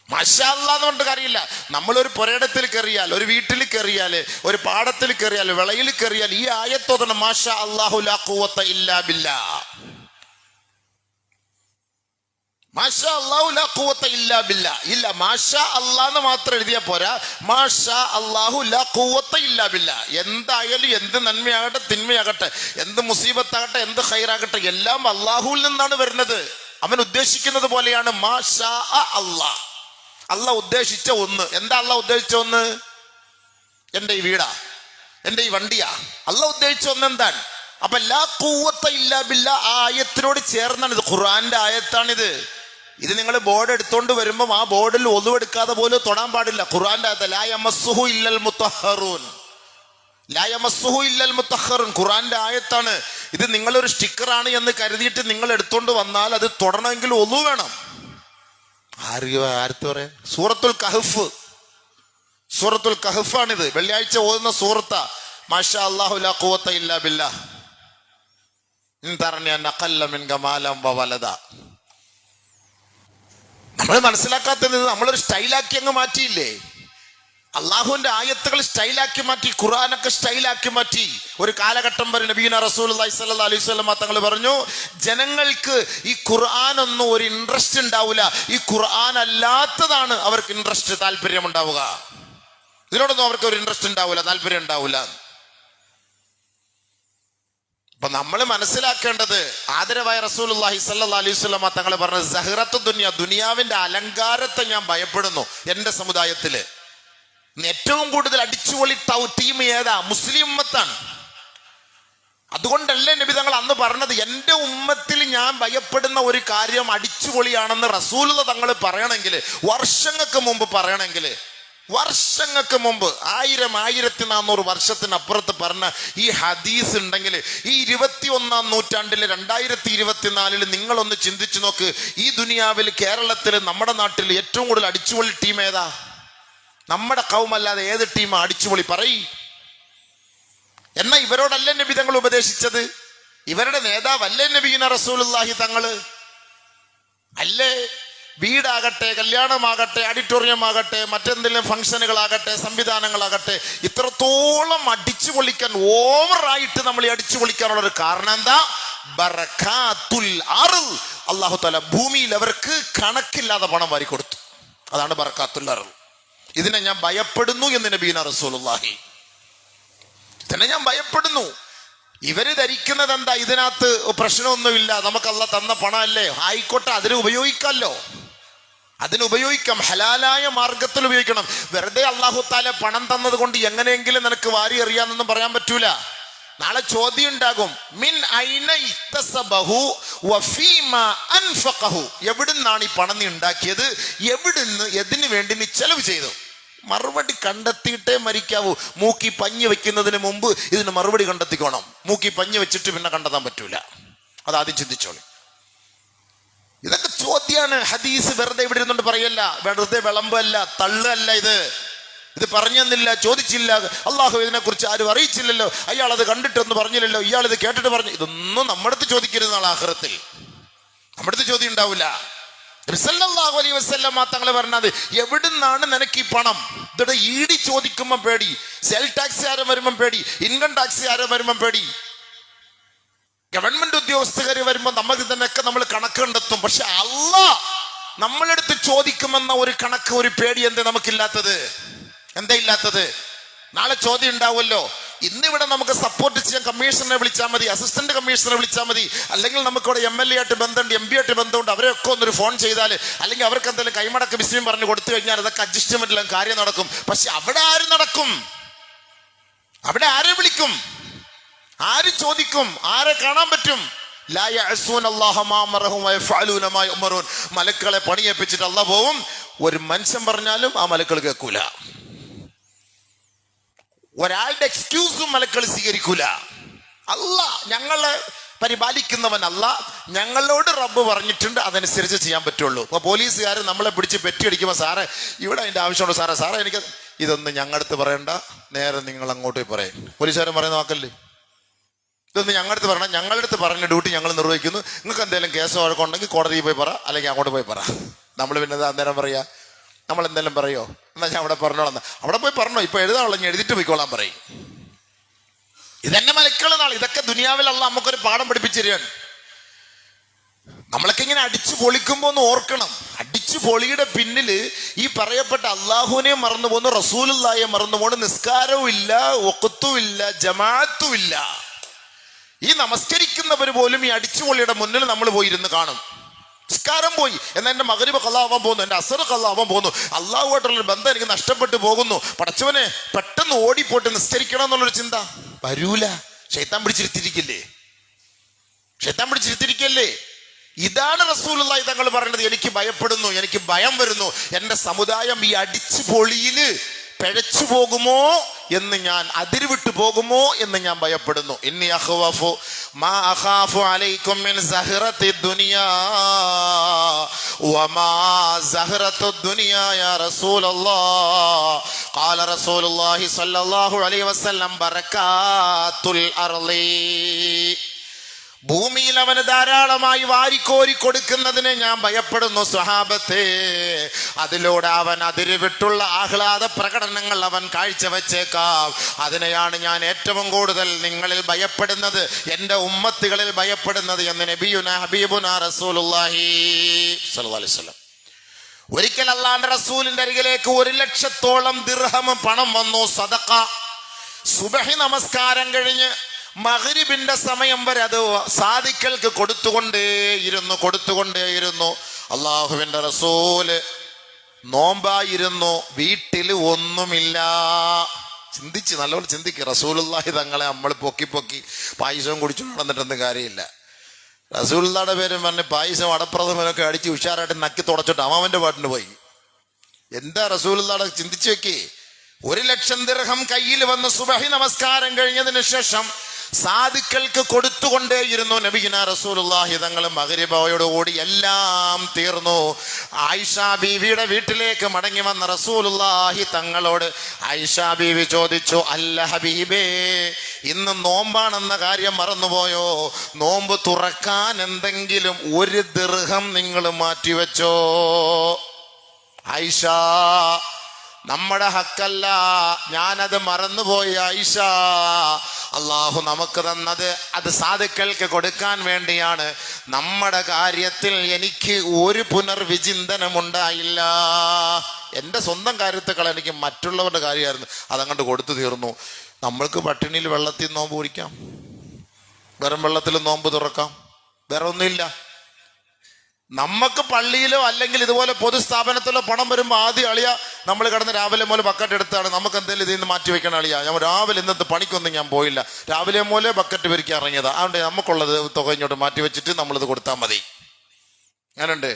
മാഷാ അല്ലാ എന്ന് പറഞ്ഞിട്ട് കാര്യമില്ല. നമ്മളൊരു പുരയിടത്തിൽ കയറിയാൽ, ഒരു വീട്ടിൽ കയറിയാൽ, ഒരു പാടത്തിൽ കയറിയാൽ, വിളയിൽ കയറിയാൽ ഈ ആയത്തോതണം, മാഷാ അല്ലാഹു ലാ ഖുവത ഇല്ലാ ബില്ലാ. മാഷാ അല്ലാഹു ലാ ഖുവത ഇല്ലാ ബില്ലാ. ഇല്ല, മാഷാ അല്ലാ എന്ന് മാത്രം എഴുതിയാൽ പോരാ, മാഷാ അല്ലാഹു ലാ ഖുവത ഇല്ലാ ബില്ലാ. എന്തായാലും എന്ത് നന്മയാകട്ടെ തിന്മയാകട്ടെ, എന്ത് മുസീബത്താകട്ടെ എന്ത് ഖൈറാകട്ടെ, എല്ലാം അല്ലാഹുവിൽ നിന്നാണ് വരുന്നത്. അവൻ ഉദ്ദേശിക്കുന്നത് പോലെയാണ്. മാഷാ അല്ലാ, അള്ളാഹ് ഉദ്ദേശിച്ച ഒന്ന്. എന്താ അള്ളാഹ് ഉദ്ദേശിച്ച ഒന്ന്? എൻ്റെ ഈ വീടാ, എൻ്റെ ഈ വണ്ടിയാ. അള്ളാഹ് ഉദ്ദേശിച്ച ഒന്ന് എന്താണ്? അപ്പൊ ലാ ഖുവത ഇല്ലാ ബില്ലാ ആ ആയത്തിനോട് ചേർന്നാണ് ഇത്. ഖുർആന്റെ ആയത്താണിത്. ഇത് നിങ്ങൾ ബോർഡ് എടുത്തോണ്ട് വരുമ്പോൾ ആ ബോർഡിൽ ഒളു എടുക്കാതെ പോലും തൊടാൻ പാടില്ല. ഖുർആന്റെ ആയത്ത് ലാ യമസ്സുഹു ഇല്ലൽ മുത്തഹ്ഹറൂൻ, ലാ യമസ്സുഹു ഇല്ലൽ മുത്തഹ്ഹറൂൻ ഖുർആന്റെ ആയത്താണ്. ഇത് നിങ്ങളൊരു സ്റ്റിക്കറാണ് എന്ന് കരുതിയിട്ട് നിങ്ങൾ എടുത്തോണ്ട് വന്നാൽ അത് തൊടണമെങ്കിൽ ഒളു വേണം. ആർത്ത് പറയാം? സൂറത്തുൽ കഹ്ഫാണിത്. വെള്ളിയാഴ്ച ഓതുന്ന സൂറത്താ. മാഷാ അല്ലാഹു ലാ ഖുവത ഇല്ലാ ബില്ലാ ഇൻ തറനി അഖല്ല മിൻക മാലം വവലദ. നമ്മൾ മനസ്സിലാക്കാത്തത് നമ്മളൊരു സ്റ്റൈലാക്കി അങ്ങ് മാറ്റിയില്ലേ. അള്ളാഹുവിന്റെ ആയത്തുകൾ സ്റ്റൈലാക്കി മാറ്റി, ഖുർആനൊക്കെ സ്റ്റൈലാക്കി മാറ്റി. ഒരു കാലഘട്ടം വരെ നബിയുനാ റസൂലുള്ളാഹി സ്വല്ലല്ലാഹു അലൈഹി വസല്ലം തങ്ങൾ പറഞ്ഞു, ജനങ്ങൾക്ക് ഈ ഖുർആൻ ഒന്നും ഒരു ഇൻട്രസ്റ്റ് ഉണ്ടാവില്ല, ഈ ഖുർആൻ അല്ലാത്തതാണ് അവർക്ക് ഇൻട്രസ്റ്റ്, താല്പര്യം ഉണ്ടാവുക. ഇതിനോടൊന്നും അവർക്ക് ഒരു ഇൻട്രസ്റ്റ് ഉണ്ടാവില്ല, താല്പര്യം ഉണ്ടാവില്ല. അപ്പൊ നമ്മൾ മനസ്സിലാക്കേണ്ടത്, ആദരവായ റസൂലുള്ളാഹി സ്വല്ലല്ലാഹു അലൈഹി വസല്ലം തങ്ങൾ പറഞ്ഞത്, സഹറത്തു ദുനിയ, ദുനിയാവിന്റെ അലങ്കാരത്തെ ഞാൻ ഭയപ്പെടുന്നു എന്റെ സമുദായത്തില്. ഏറ്റവും കൂടുതൽ അടിച്ചുപൊളി ടീം ഏതാ? മുസ്ലിം ഉമ്മത്താണ്. അതുകൊണ്ടല്ലേ നബി തങ്ങൾ അന്ന് പറഞ്ഞത്, എന്റെ ഉമ്മത്തിൽ ഞാൻ ഭയപ്പെടുന്ന ഒരു കാര്യം അടിച്ചുപൊളിയാണെന്ന് റസൂലുള്ളാഹി തങ്ങൾ പറയണമെങ്കിൽ, വർഷങ്ങൾക്ക് മുമ്പ് പറയണമെങ്കിൽ വർഷങ്ങൾക്ക് മുമ്പ് 1400 വർഷത്തിനപ്പുറത്ത് പറഞ്ഞ ഈ ഹദീസ് ഉണ്ടെങ്കിൽ ഈ 21-ാം നൂറ്റാണ്ടിലെ 2024 നിങ്ങളൊന്ന് ചിന്തിച്ചു നോക്ക്. ഈ ദുനിയാവിൽ കേരളത്തിൽ നമ്മുടെ നാട്ടിൽ ഏറ്റവും കൂടുതൽ അടിച്ചുപൊളി ടീം ഏതാ? നമ്മുടെ കൗമല്ലാതെ ഏത് ടീമാ അടിച്ചുപൊളി? പറയ്. എന്നാ ഇവരോടല്ല നബി തങ്ങൾ ഉപദേശിച്ചത്? ഇവരുടെ നേതാവല്ലേ നബിയുന റസൂലുള്ളാഹി തങ്ങള്? അല്ലേ? വീടാകട്ടെ, കല്യാണമാകട്ടെ, ഓഡിറ്റോറിയം ആകട്ടെ, മറ്റെന്തെങ്കിലും ഫംഗ്ഷനുകളാകട്ടെ, സംവിധാനങ്ങളാകട്ടെ, ഇത്രത്തോളം അടിച്ചു പൊളിക്കാൻ, ഓവറായിട്ട് നമ്മൾ ഈ അടിച്ചു പൊളിക്കാനുള്ള ഒരു കാരണം എന്താ? ബറകാത്തുൽ അർള്. അല്ലാഹു തആല ഭൂമിയിൽ അവർക്ക് കണക്കില്ലാതെ പണം വാരി കൊടുത്തു. അതാണ് ബറകാത്തുൽ അർള്. ഇതിനെ ഞാൻ ഭയപ്പെടുന്നു എന്ന് നബിയുന റസൂലുള്ളാഹി. ഇതിനെ ഞാൻ ഭയപ്പെടുന്നു. ഇവര് ധരിക്കുന്നത് എന്താ? ഇതിനകത്ത് പ്രശ്നമൊന്നുമില്ല, നമുക്ക് അല്ലാഹ് തന്ന പണമല്ലേ, ആയിക്കോട്ടെ, അതിന് ഉപയോഗിക്കാമല്ലോ, അതിന് ഉപയോഗിക്കാം, ഹലാലായ മാർഗത്തിൽ ഉപയോഗിക്കണം. വെറുതെ അല്ലാഹു തആല പണം തന്നത് കൊണ്ട് എങ്ങനെയെങ്കിലും നിനക്ക് വാരി എറിയാന്നൊന്നും പറയാൻ പറ്റൂല. നാളെ ചോദ്യം ഉണ്ടാകും, മിൻ ഐന ഇക്തസബഹു വഫീമാ അൻഫഖഹു. എവിടുന്നാണ് ഈ പണം നീ ഉണ്ടാക്കിയത്? എവിടുന്ന്, എതിനു വേണ്ടി നീ ചെലവ് ചെയ്തു? മറുപടി കണ്ടെത്തിയിട്ടേ മരിക്കാവൂ. മൂക്കി പഞ്ഞി വെക്കുന്നതിന് മുമ്പ് ഇതിന് മറുപടി കണ്ടെത്തിക്കോണം. മൂക്കി പഞ്ഞി വെച്ചിട്ട് പിന്നെ കണ്ടെത്താൻ പറ്റൂല. അതാദ്യം ചിന്തിച്ചോളി. ഇതൊക്കെ ചോദ്യമാണ്. ഹദീസ് വെറുതെ ഇവിടെ ഇരുന്നുകൊണ്ട് പറയല്ല, വെറുതെ വിളമ്പല്ല, തള്ളല്ല. ഇത് പറഞ്ഞെന്നില്ല, ചോദിച്ചില്ല, അള്ളാഹു ഇതിനെക്കുറിച്ച് ആരും അറിയിച്ചില്ലല്ലോ, അയാൾ അത് കണ്ടിട്ടൊന്നും പറഞ്ഞില്ലല്ലോ, ഇയാൾ ഇത് കേട്ടിട്ട് പറഞ്ഞു. ഇതൊന്നും നമ്മുടെ അടുത്ത് ചോദിക്കരുത്. നാളെ ആഖിറത്തിൽ നമ്മുടെ അടുത്ത് ചോദ്യം ഉണ്ടാവില്ല. സല്ലല്ലാഹു അലൈഹി വസല്ലം തങ്ങളെ പറഞ്ഞത്, എവിടുന്നാണ് നിനക്ക് ഈ പണം? ഇതോടെ ഈടി ചോദിക്കുമ്പോൾ പേടി, സെൽ ടാക്സ് ആരും വരുമ്പം പേടി, ഇൻകം ടാക്സ് ആരും വരുമ്പം പേടി, ഗവൺമെന്റ് ഉദ്യോഗസ്ഥർ വരുമ്പോൾ നമുക്ക് ഇതിനൊക്കെ നമ്മൾ കണക്ക് കണ്ടെത്തും. പക്ഷെ അല്ലാഹ് നമ്മളെടുത്ത് ചോദിക്കുമെന്ന ഒരു കണക്ക്, ഒരു പേടി എന്തേ നമുക്കില്ലാത്തത്? എന്താ ഇല്ലാത്തത്? നാളെ ചോദ്യം ഉണ്ടാവുമല്ലോ. ഇന്നിവിടെ നമുക്ക് സപ്പോർട്ട് ചെയ്യാൻ കമ്മീഷണറെ വിളിച്ചാൽ മതി, അസിസ്റ്റന്റ് കമ്മീഷണറെ വിളിച്ചാൽ മതി, അല്ലെങ്കിൽ നമുക്കിവിടെ MLA ആയിട്ട് ബന്ധമുണ്ട്, MP ആയിട്ട് ബന്ധമുണ്ട്, അവരെയൊക്കെ ഒന്നൊരു ഫോൺ ചെയ്താൽ, അല്ലെങ്കിൽ അവർക്ക് എന്തെങ്കിലും കൈമടക്ക് ബിസിയും പറഞ്ഞു കൊടുത്തു കഴിഞ്ഞാൽ അതൊക്കെ അഡ്ജസ്റ്റ്മെന്റിലും കാര്യം നടക്കും. പക്ഷെ അവിടെ ആര് നടക്കും? അവിടെ ആരെ വിളിക്കും? ആര് ചോദിക്കും? ആരെ കാണാൻ പറ്റും? ലാ യഅസൂന അല്ലാഹ മാ അമറഹും വയഫഅലൂന മാ യുമറൂൻ. മലക്കുകളെ പണിയേൽപ്പിച്ചിട്ട് അല്ലാഹ് പോവും. ഒരു മനുഷ്യൻ പറഞ്ഞാലും ആ മലക്കുകൾ കേൾക്കൂല. ഒരാളുടെ എക്സ്ക്യൂസും മലക്കൾ സ്വീകരിക്കൂല. അല്ലാഹ് ഞങ്ങളെ പരിപാലിക്കുന്നവൻ. അല്ലാഹ് ഞങ്ങളോട് റബ്ബ് പറഞ്ഞിട്ടുണ്ട്, അതനുസരിച്ച് ചെയ്യാൻ പറ്റുള്ളൂ. അപ്പോൾ പോലീസുകാർ നമ്മളെ പിടിച്ച് പെറ്റിയടിക്കുമ്പോൾ, സാറേ ഇവിടെ അതിൻ്റെ ആവശ്യമുണ്ടോ? സാറേ എനിക്ക് ഇതൊന്നും ഞങ്ങളടുത്ത് പറയണ്ട, നേരെ നിങ്ങൾ അങ്ങോട്ട് പോയി പറയും. പോലീസുകാരൻ പറയുന്ന വാക്കല്ലേ, ഇതൊന്നും ഞങ്ങളടുത്ത് പറയണം, ഞങ്ങളടുത്ത് പറഞ്ഞ ഡ്യൂട്ടി ഞങ്ങൾ നിർവഹിക്കുന്നു, നിങ്ങൾക്ക് എന്തെങ്കിലും കേസോ വഴക്കുണ്ടെങ്കിൽ കോടതിയിൽ പോയി പറ, അല്ലെങ്കിൽ അങ്ങോട്ട് പോയി പറ. നമ്മൾ പിന്നെ അന്നേരം പറയാ, നമ്മൾ എന്തെങ്കിലും പറയോ? എന്നാൽ ഞാൻ അവിടെ പറഞ്ഞോളാം. അവിടെ പോയി പറഞ്ഞോ, ഇപ്പൊ എഴുതാനുള്ള ഞാൻ എഴുതിട്ട് പോയിക്കോളാൻ പറയും. ഇതെന്നെ മലക്കുള്ള നാൾ. ഇതൊക്കെ ദുനിയാവിൽ അല്ലാഹ് നമുക്കൊരു പാഠം പഠിപ്പിച്ചു തരികയാണ്. നമ്മളൊക്കെ ഇങ്ങനെ അടിച്ചു പൊളിക്കുമ്പോ ഒന്ന് ഓർക്കണം, അടിച്ചു പൊളിയുടെ പിന്നില് ഈ പറയപ്പെട്ട അള്ളാഹുവിനെ മറന്നു പോകുന്നു, റസൂലുള്ളാഹിയെ മറന്നു പോകുന്നു, നിസ്കാരവും ഇല്ല, വഖ്തും ഇല്ല, ജമാഅത്തും ഇല്ല. ഈ നമസ്കരിക്കുന്നവർ പോലും ഈ അടിച്ചുപൊളിയുടെ മുന്നിൽ നമ്മൾ പോയിരുന്ന് കാണും. നിസ്കാരം പോയി, എന്നാൽ എൻ്റെ മഗ്‌രിബ് ഖളാവാൻ പോകുന്നു, എൻ്റെ അസ്ർ ഖളാവാൻ പോകുന്നു, അള്ളാഹുമായിട്ടുള്ളൊരു ബന്ധം എനിക്ക് നഷ്ടപ്പെട്ടു പോകുന്നു, പടച്ചവനെ പെട്ടെന്ന് ഓടിപ്പോട്ട് നിസ്കരിക്കണം എന്നുള്ളൊരു ചിന്ത വരൂല. ശൈത്താൻ പിടിച്ചിരുത്തിരിക്കല്ലേ. ഇതാണ് റസൂലുള്ളാഹി തങ്ങൾ പറയുന്നത്. എനിക്ക് ഭയപ്പെടുന്നു, എനിക്ക് ഭയം വരുന്നു, എൻ്റെ സമുദായം ഈ അടിച്ചു പൊളിയില് പിഴച്ചു പോകുമോ എന്ന്, ഞാൻ അതിരുവിട്ടു പോകുമോ എന്ന് ഞാൻ ഭയപ്പെടുന്നു. ഇന്നി അഖ്വഫു മാ അഖാഫു അലൈക്കും മിൻ സഹറത്തി ദുനിയാ വമാ സഹറത്തു ദുനിയാ യാ റസൂലല്ലാഹ് ഖാല റസൂലുള്ളാഹി സ്വല്ലല്ലാഹു അലൈഹി വസല്ലം ബറകാത്തുൽ അർളി. ഭൂമിയിൽ അവന് ധാരാളമായി വാരിക്കോരി കൊടുക്കുന്നതിനെ ഞാൻ ഭയപ്പെടുന്നു സ്വഹാബത്തെ. അതിലൂടെ അവൻ അതിരുവിട്ടുള്ള ആഹ്ലാദ പ്രകടനങ്ങൾ അവൻ കാഴ്ചവെച്ചേക്കാം. അതിനെയാണ് ഞാൻ ഏറ്റവും കൂടുതൽ നിങ്ങളിൽ ഭയപ്പെടുന്നത്, എൻ്റെ ഉമ്മത്തുകളിൽ ഭയപ്പെടുന്നത് എന്ന് നബിയുനാ ഹബീബുനാ റസൂലുള്ളാഹി സ്വല്ലല്ലാഹു അലൈഹി വസല്ലം. ഒരിക്കൽ അല്ലാഹുവിന്റെ റസൂലിന്റെ അരികിലേക്ക് 1,00,000 ദിർഹം പണം വന്നു, സദഖ. സുബഹി നമസ്കാരം കഴിഞ്ഞ് മഗ്‌രിബിന്റെ സമയം വരെ അത് സാദിക്കൾക്ക് കൊടുത്തുകൊണ്ടേയിരുന്നു. അള്ളാഹുവിന്റെ റസൂല് നോമ്പായിരുന്നു, വീട്ടിൽ ഒന്നുമില്ല. നല്ലോണം ചിന്തിക്കുക. റസൂലുള്ളാഹി തങ്ങളെ നമ്മൾ പൊക്കി പായസവും കുടിച്ചു നടന്നിട്ടൊന്നും കാര്യമില്ല. റസൂലുള്ളാഹിയുടെ പേരും പറഞ്ഞ് പായസം അടപ്രഥമനൊക്കെ അടിച്ച് ഉഷാറായിട്ട് നക്കി തുടച്ചിട്ട് അവൻ്റെ പാട്ടിന് പോയി. എന്താ റസൂലുള്ളാഹി ചിന്തിച്ചു വെക്കേ. 1,00,000 ദിർഹം കയ്യിൽ വന്ന് സുബഹി നമസ്കാരം കഴിഞ്ഞതിന് ശേഷം സാധുക്കൾക്ക് കൊടുത്തുകൊണ്ടേയിരുന്നു നബിയിന റസൂലുള്ളാഹി തങ്ങൾ. മഗ്രിബോയോടുകൂടി എല്ലാം തീർന്നു. ആയിഷ ബീവിയുടെ വീട്ടിലേക്ക് മടങ്ങി വന്ന റസൂലുള്ളാഹി തങ്ങളോട് ആയിഷ ബീവി ചോദിച്ചു, അല്ല ഹബീബേ, ഇന്ന് നോമ്പാണെന്ന കാര്യം മറന്നുപോയോ? നോമ്പ് തുറക്കാൻ എന്തെങ്കിലും 1 ദിർഹം നിങ്ങൾ മാറ്റിവെച്ചോ? ആയിഷ, നമ്മുടെ ഹക്കല്ല, ഞാനത് മറന്നുപോയി ആയിഷ. അള്ളാഹു നമുക്ക് തന്നത് അത് സാധുക്കൾക്ക് കൊടുക്കാൻ വേണ്ടിയാണ്. നമ്മുടെ കാര്യത്തിൽ എനിക്ക് ഒരു പുനർവിചിന്തനമുണ്ടായില്ല. എൻ്റെ സ്വന്തം കാര്യത്തെക്കാൾ എനിക്ക് മറ്റുള്ളവരുടെ കാര്യമായിരുന്നു, അതങ്ങോട്ട് കൊടുത്തു തീർന്നു. നമ്മൾക്ക് പട്ടിണിയിൽ വെള്ളത്തിൽ നോമ്പ് കുടിക്കാം, വെറും വെള്ളത്തിൽ നോമ്പ് തുറക്കാം, വേറെ ഒന്നുമില്ല. നമുക്ക് പള്ളിയിലോ അല്ലെങ്കിൽ ഇതുപോലെ പൊതുസ്ഥാപനത്തിലോ പണം വരുമ്പോൾ ആദ്യം അളിയ നമ്മൾ കിടന്ന് രാവിലെ മുതൽ ബക്കറ്റ് എടുത്താണ് നമുക്ക് എന്തെങ്കിലും ഇതിൽ നിന്ന് മാറ്റി വെക്കണം അളിയ. ഞാൻ രാവിലെ ഇന്നത്തെ പണിക്കൊന്നും ഞാൻ പോയില്ല, രാവിലെ മുതലേ ബക്കറ്റ് പെരുക്കി ഇറങ്ങിയതാണ്, അതുകൊണ്ട് നമുക്കുള്ളത് തുക ഇങ്ങോട്ട് മാറ്റി വെച്ചിട്ട് നമ്മളിത് കൊടുത്താൽ മതി. അങ്ങനുണ്ട്.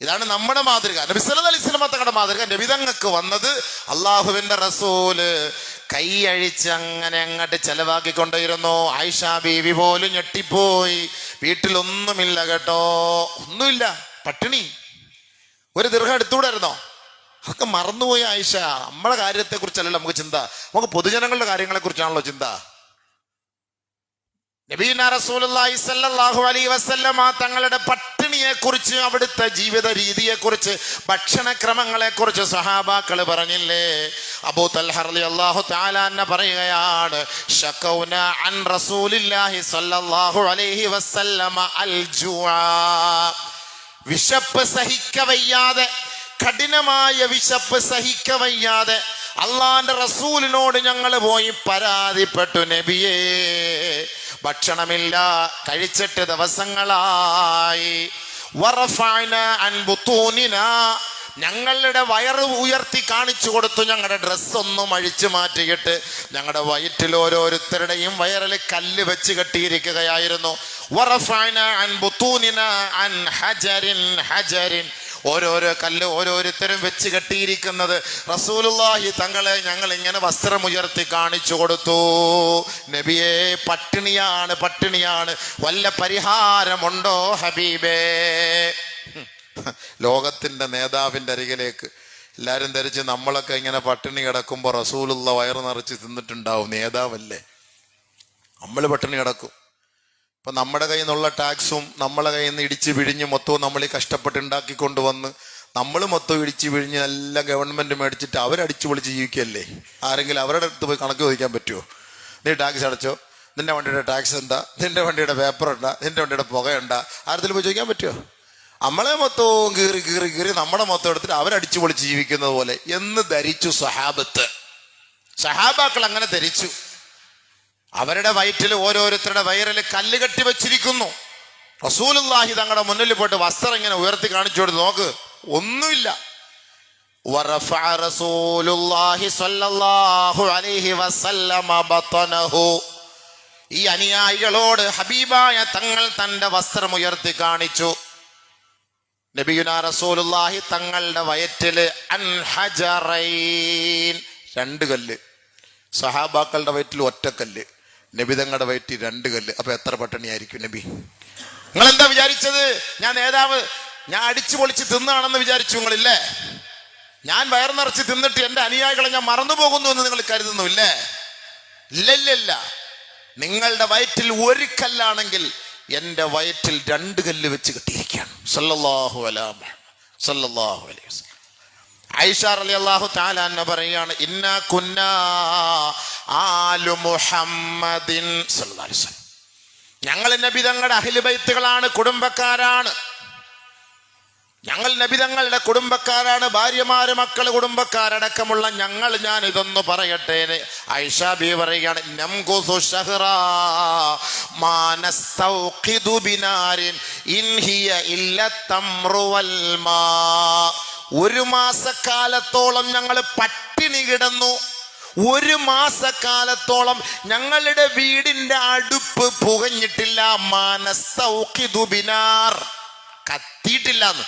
ഇതാണ് നമ്മുടെ മാതൃക. നബി സല്ലല്ലാഹു അലൈഹി വസല്ലം തങ്ങളുടെ മാതൃക. നബി തങ്ങൾക്ക് വന്നത് അള്ളാഹുവിന്റെ റസൂല് കൈയഴിച്ച് അങ്ങനെ അങ്ങോട്ട് ചെലവാക്കിക്കൊണ്ടിരുന്നു. ആയിഷ ബീവി പോലും ഞെട്ടിപ്പോയി. വീട്ടിലൊന്നുമില്ല കേട്ടോ, ഒന്നുമില്ല, പട്ടിണി. 1 ദിർഹം എടുത്തുകൂടായിരുന്നോ? അതൊക്കെ മറന്നുപോയി ആയിഷ. നമ്മളെ കാര്യത്തെക്കുറിച്ചല്ലല്ലോ നമുക്ക് ചിന്ത, നമുക്ക് പൊതുജനങ്ങളുടെ കാര്യങ്ങളെ കുറിച്ചാണല്ലോ ചിന്ത. നബീന റസൂലുള്ളാഹി സ്വല്ലല്ലാഹു അലൈഹി വസല്ലമ തങ്ങളുടെ പട്ടിണിയെ കുറിച്ച്, അവിടുത്തെ ജീവിത രീതിയെ കുറിച്ച്, ഭക്ഷണക്രമങ്ങളെ കുറിച്ച് സഹാബാക്കൾ പറഞ്ഞില്ലേ? അബൂ തൽഹ റളിയല്ലാഹു തആല അൻഹു പറയുകയാണ്, ശകൗന അൻ റസൂലില്ലാഹി സ്വല്ലല്ലാഹു അലൈഹി വസല്ലമ അൽ ജുആ. വിശപ്പ് സഹിക്കവയ്യാതെ, കഠിനമായ വിശപ്പ് സഹിക്കവയ്യാതെ അള്ളാന്റെ റസൂലിനോട് ഞങ്ങൾ പോയി പരാതിപ്പെട്ടു, നബിയേ ഭക്ഷണമില്ല, കഴിച്ചിട്ട് ദിവസങ്ങളായി. വറഫഅന അൻ ബുതൂനിനാ, ഞങ്ങളുടെ വയറ് ഉയർത്തി കാണിച്ചു കൊടുത്തു. ഞങ്ങളുടെ ഡ്രസ്സൊന്നും അഴിച്ചു മാറ്റിയിട്ട് ഞങ്ങളുടെ വയറ്റിൽ ഓരോരുത്തരുടെയും വയറിൽ കല്ല് വെച്ച് കെട്ടിയിരിക്കുകയായിരുന്നു. വറഫഅന അൻ ബുതൂനിനാ അൻ ഹജരിൻ ഹജരിൻ, ഓരോരോ കല്ല് ഓരോരുത്തരും വെച്ച് കെട്ടിയിരിക്കുന്നത് റസൂലുള്ളാഹി തങ്ങളെ ഞങ്ങൾ ഇങ്ങനെ വസ്ത്രമുയർത്തി കാണിച്ചു കൊടുത്തു. നബിയെ പട്ടിണിയാണ്, പട്ടിണിയാണ്, വല്ല പരിഹാരമുണ്ടോ ഹബീബേ? ലോകത്തിന്റെ നേതാവിന്റെ അരികിലേക്ക് എല്ലാവരും ധരിച്ച് നമ്മളൊക്കെ ഇങ്ങനെ പട്ടിണി കിടക്കുമ്പോൾ റസൂലുള്ള വയറ് നിറച്ച് തിന്നിട്ടുണ്ടാവും. നേതാവല്ലേ, നമ്മൾ പട്ടിണി കിടക്കും. ഇപ്പം നമ്മുടെ കയ്യിൽ നിന്നുള്ള ടാക്സും നമ്മളെ കയ്യിൽ നിന്ന് ഇടിച്ച് പിഴിഞ്ഞ് മൊത്തവും നമ്മൾ ഈ കഷ്ടപ്പെട്ടുണ്ടാക്കിക്കൊണ്ട് വന്ന് നമ്മൾ മൊത്തം ഇടിച്ച് പിഴിഞ്ഞ് എല്ലാം ഗവൺമെൻറ് മേടിച്ചിട്ട് അവരടിച്ചു പൊളിച്ച് ജീവിക്കുകയല്ലേ. ആരെങ്കിലും അവരുടെ അടുത്ത് പോയി കണക്ക് ചോദിക്കാൻ പറ്റുമോ? നീ ടാക്സ് അടച്ചോ, നിന്റെ വണ്ടിയുടെ ടാക്സ് എന്താ, നിന്റെ വണ്ടിയുടെ പേപ്പർ ഉണ്ടാ, നിന്റെ വണ്ടിയുടെ പുകയുണ്ടാ, ആരത്തിൽ പോയി ചോദിക്കാൻ പറ്റുമോ? നമ്മളെ മൊത്തവും കീറി കീറി കീറി നമ്മുടെ മൊത്തം എടുത്തിട്ട് അവരടിച്ചു പൊളിച്ച് ജീവിക്കുന്നത് പോലെ എന്ന് ധരിച്ചു സഹാബത്ത്. സഹാബാക്കൾ അങ്ങനെ ധരിച്ചു. അവരുടെ വയറ്റിൽ ഓരോരുത്തരുടെ വയറിൽ കല്ല് കെട്ടി വെച്ചിരിക്കുന്നു. റസൂലുള്ളാഹി തങ്ങളുടെ മുന്നിൽ പോയിട്ട് വസ്ത്രം ഇങ്ങനെ ഉയർത്തി കാണിച്ചു കൊടുത്ത്, നോക്ക്, ഒന്നുമില്ല. വറഫഅ റസൂലുള്ളാഹി സ്വല്ലല്ലാഹു അലൈഹി വസല്ലമ ബത്നഹു, ഈ അനുയായികളോട് ഹബീബായ തങ്ങൾ തന്റെ വസ്ത്രം ഉയർത്തി കാണിച്ചു. നബിയുനാ റസൂലുള്ളാഹി തങ്ങളുടെ വയറ്റില് അൻ ഹജറൈൻ, 2 കല്ല്. സഹാബാക്കളുടെ വയറ്റിൽ 1 കല്ല്, നബി തങ്ങളുടെ വയറ്റിൽ 2 കല്ല്. അപ്പൊ എത്ര പട്ടിണിയായിരിക്കും നബി? നിങ്ങൾ എന്താ വിചാരിച്ചത്? ഞാൻ നേതാവ്, ഞാൻ അടിച്ചു പൊളിച്ച് തിന്നാണെന്ന് വിചാരിച്ചു നിങ്ങളില്ലേ? ഞാൻ വയർ നിറച്ച് തിന്നിട്ട് എൻ്റെ അനുയായികളെ ഞാൻ മറന്നു പോകുന്നു എന്ന് നിങ്ങൾ കരുതുന്നുല്ലേ? ഇല്ല. നിങ്ങളുടെ വയറ്റിൽ 1 കല്ലാണെങ്കിൽ എൻ്റെ വയറ്റിൽ 2 കല്ല് വെച്ച് കെട്ടിയിരിക്കുകയാണ്. സല്ലല്ലാഹു അലൈഹി വസല്ലം. ആയിഷ റളിയല്ലാഹു തആല അൻഹ പറയാണ്, ഇന്നാ കുന്നാ ആലു മുഹമ്മദിൻ സല്ലല്ലാഹു അലൈഹി വസല്ലം, ഞങ്ങൾ നബി തങ്ങളുടെ അഹ്ലു ബൈത്തുകളാണ്, കുടുംബക്കാരാണ്. ഞങ്ങൾ നബി തങ്ങളുടെ കുടുംബക്കാരാണ്, ഭാര്യമാര് മക്കള് കുടുംബക്കാരടക്കമുള്ള ഞങ്ങൾ. ഞാൻ ഇതൊന്ന് പറയട്ടെ. ആയിഷ ബീവി പറയുകയാണ്, നംകുസു ശഹ്റാ മാ നസ്തൗഖിദു ബിനാരിൻ ഇൻ ഹിയ ഇല്ല തംറു വൽ മാ. 1 മാസക്കാലത്തോളം ഞങ്ങൾ പട്ടിണി കിടന്നു. 1 മാസക്കാലത്തോളം ഞങ്ങളുടെ വീടിന്റെ അടുപ്പ് പുകഞ്ഞിട്ടില്ല. മാ നസ്തൗഖിദു ബിനാർ, കത്തിയിട്ടില്ലെന്ന്.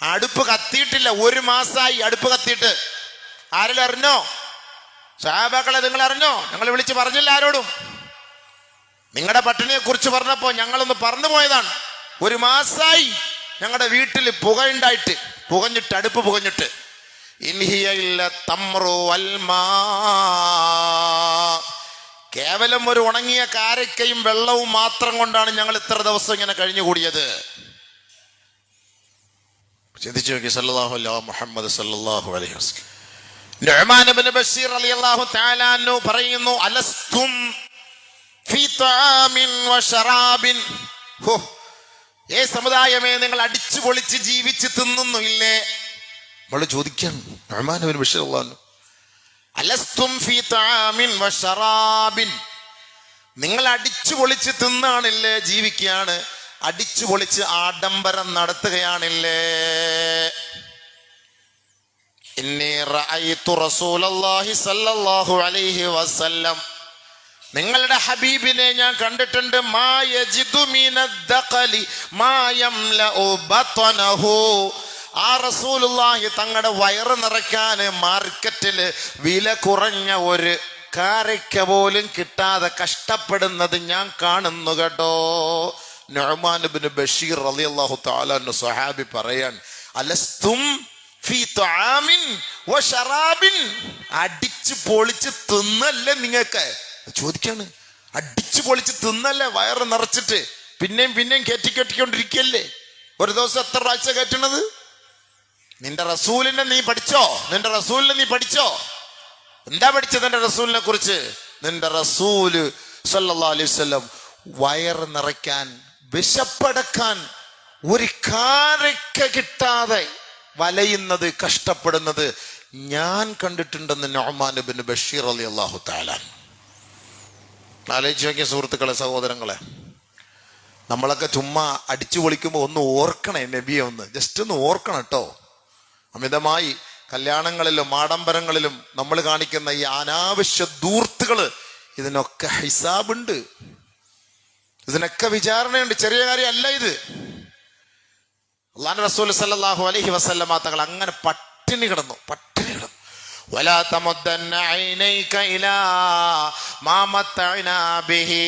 അടുപ്പ് കത്തിയിട്ടില്ല, 1 മാസമായി അടുപ്പ് കത്തിയിട്ട്. ആരെങ്കിലും അറിഞ്ഞോ? സഹാബാക്കളെ നിങ്ങൾ അറിഞ്ഞോ? ഞങ്ങൾ വിളിച്ച് പറഞ്ഞില്ല ആരോടും. നിങ്ങളുടെ പട്ടിണിയെ കുറിച്ച് പറഞ്ഞപ്പോ ഞങ്ങളൊന്ന് പറഞ്ഞു പോയതാണ്. 1 മാസമായി ഞങ്ങളുടെ വീട്ടിൽ പുകയുണ്ടായിട്ട്, പുകഞ്ഞിട്ട്, അടുപ്പ് പുകഞ്ഞിട്ട്. കേവലം ഒരു ഉണങ്ങിയ കാരക്കയും വെള്ളവും മാത്രം കൊണ്ടാണ് ഞങ്ങൾ ഇത്ര ദിവസം ഇങ്ങനെ കഴിഞ്ഞുകൂടിയത്. ചിന്തിച്ചു നോക്കി. സല്ലല്ലാഹു അലൈഹി മുഹമ്മദ് സല്ലല്ലാഹു അലൈഹി വസല്ലം. നുഅ്മാൻ ഇബ്നു ബശീർ റളിയല്ലാഹു തആല അൻഹു പറയുന്നു, അലസ്തും ഫീ തആമിൻ വശറാബിൻ. ഹോ, ഏ സമുദായമേ, നിങ്ങൾ അടിച്ചു പൊളിച്ച് ജീവിച്ച് തിന്നുന്നില്ലേ? നമ്മൾ ചോദിക്കാൻ നുഅ്മാൻ ഇബ്നു ബശീർ റളിയല്ലാഹു അൻഹു, അലസ്തും ഫീ തആമിൻ വശറാബിൻ, നിങ്ങൾ അടിച്ചു പൊളിച്ച് തിന്നാണില്ലേ, ജീവിക്കുകയാണ്, അടിച്ചു പൊളിച്ച് ആഡംബരം നടത്തുകയാണില്ലേ? ഇന്നി റഅയ്തു റസൂലല്ലാഹി സല്ലല്ലാഹു അലൈഹി വസല്ലം, നിങ്ങളുടെ ഹബീബിനെ ഞാൻ കണ്ടിട്ടുണ്ട്. മാ യജിദു മിനദ്ദഖലി മാ യംലഉ ബത്നഹു. ആ റസൂലുള്ളാഹി തങ്ങളുടെ വയറ് നിറയ്ക്കാൻ മാർക്കറ്റിൽ വില കുറഞ്ഞ ഒരു കാരക്ക പോലും കിട്ടാതെ കഷ്ടപ്പെടുന്നത് ഞാൻ കാണുന്നു കേട്ടോ. നുഅ്മാൻ ഇബ്നു ബശീർ റളിയല്ലാഹു തആല അൻഹു സ്വഹാബി പറയാൻ, അലസ്തും ഫീ തആമിൻ വശറാബിൻ, അടിച്ചു പൊളിച്ച് തിന്നല്ലേ നിങ്ങൾക്ക്? ചോദിക്കാണ്, അടിച്ചു പൊളിച്ച് തിന്നല്ലേ വയറ് നിറച്ചിട്ട്? പിന്നെയും പിന്നെയും കയറ്റിക്കൊണ്ടിരിക്കല്ലേ? ഒരു ദിവസം എത്ര പ്രാവശ്യം കയറ്റണത്? നിന്റെ റസൂലിനെ നീ പഠിച്ചോ? നിന്റെ റസൂലിനെ നീ പഠിച്ചോ? എന്താ പഠിച്ചത് നിന്റെ റസൂലിനെ കുറിച്ച്? നിന്റെ റസൂല് സല്ലല്ലാഹു അലൈഹി വസല്ലം വയറ് നിറയ്ക്കാൻ, വിശപ്പടക്കാൻ ഒരു കാരക്ക കിട്ടാതെ വലയുന്നത്, കഷ്ടപ്പെടുന്നത് ഞാൻ കണ്ടിട്ടുണ്ടെന്ന് നുഅ്മാൻ ഇബ്നു ബശീർ റളിയല്ലാഹു തആല. ആലോചിച്ച് നോക്കിയ സുഹൃത്തുക്കളെ, സഹോദരങ്ങളെ, നമ്മളൊക്കെ ചുമ്മാ അടിച്ചു പൊളിക്കുമ്പോൾ ഒന്ന് ഓർക്കണേ നബിയെ, ജസ്റ്റ് ഒന്ന് ഓർക്കണം കേട്ടോ. അമിതമായി കല്യാണങ്ങളിലും ആഡംബരങ്ങളിലും നമ്മൾ കാണിക്കുന്ന ഈ അനാവശ്യ ധൂർത്തുകള്, ഇതിനൊക്കെ ഹിസാബുണ്ട്, ഇതിനൊക്കെ വിചാരണയുണ്ട്. ചെറിയ കാര്യമല്ല ഇത്. അല്ലാഹുവിന്റെ റസൂൽ സല്ലല്ലാഹു അലൈഹി വസല്ലമ തങ്ങൾ അങ്ങനെ പട്ടിണി കിടന്നു. വലാ തമുദ്ദന്ന ഐനൈക ഇലാ മാ മത്തഅനാ ബിഹി.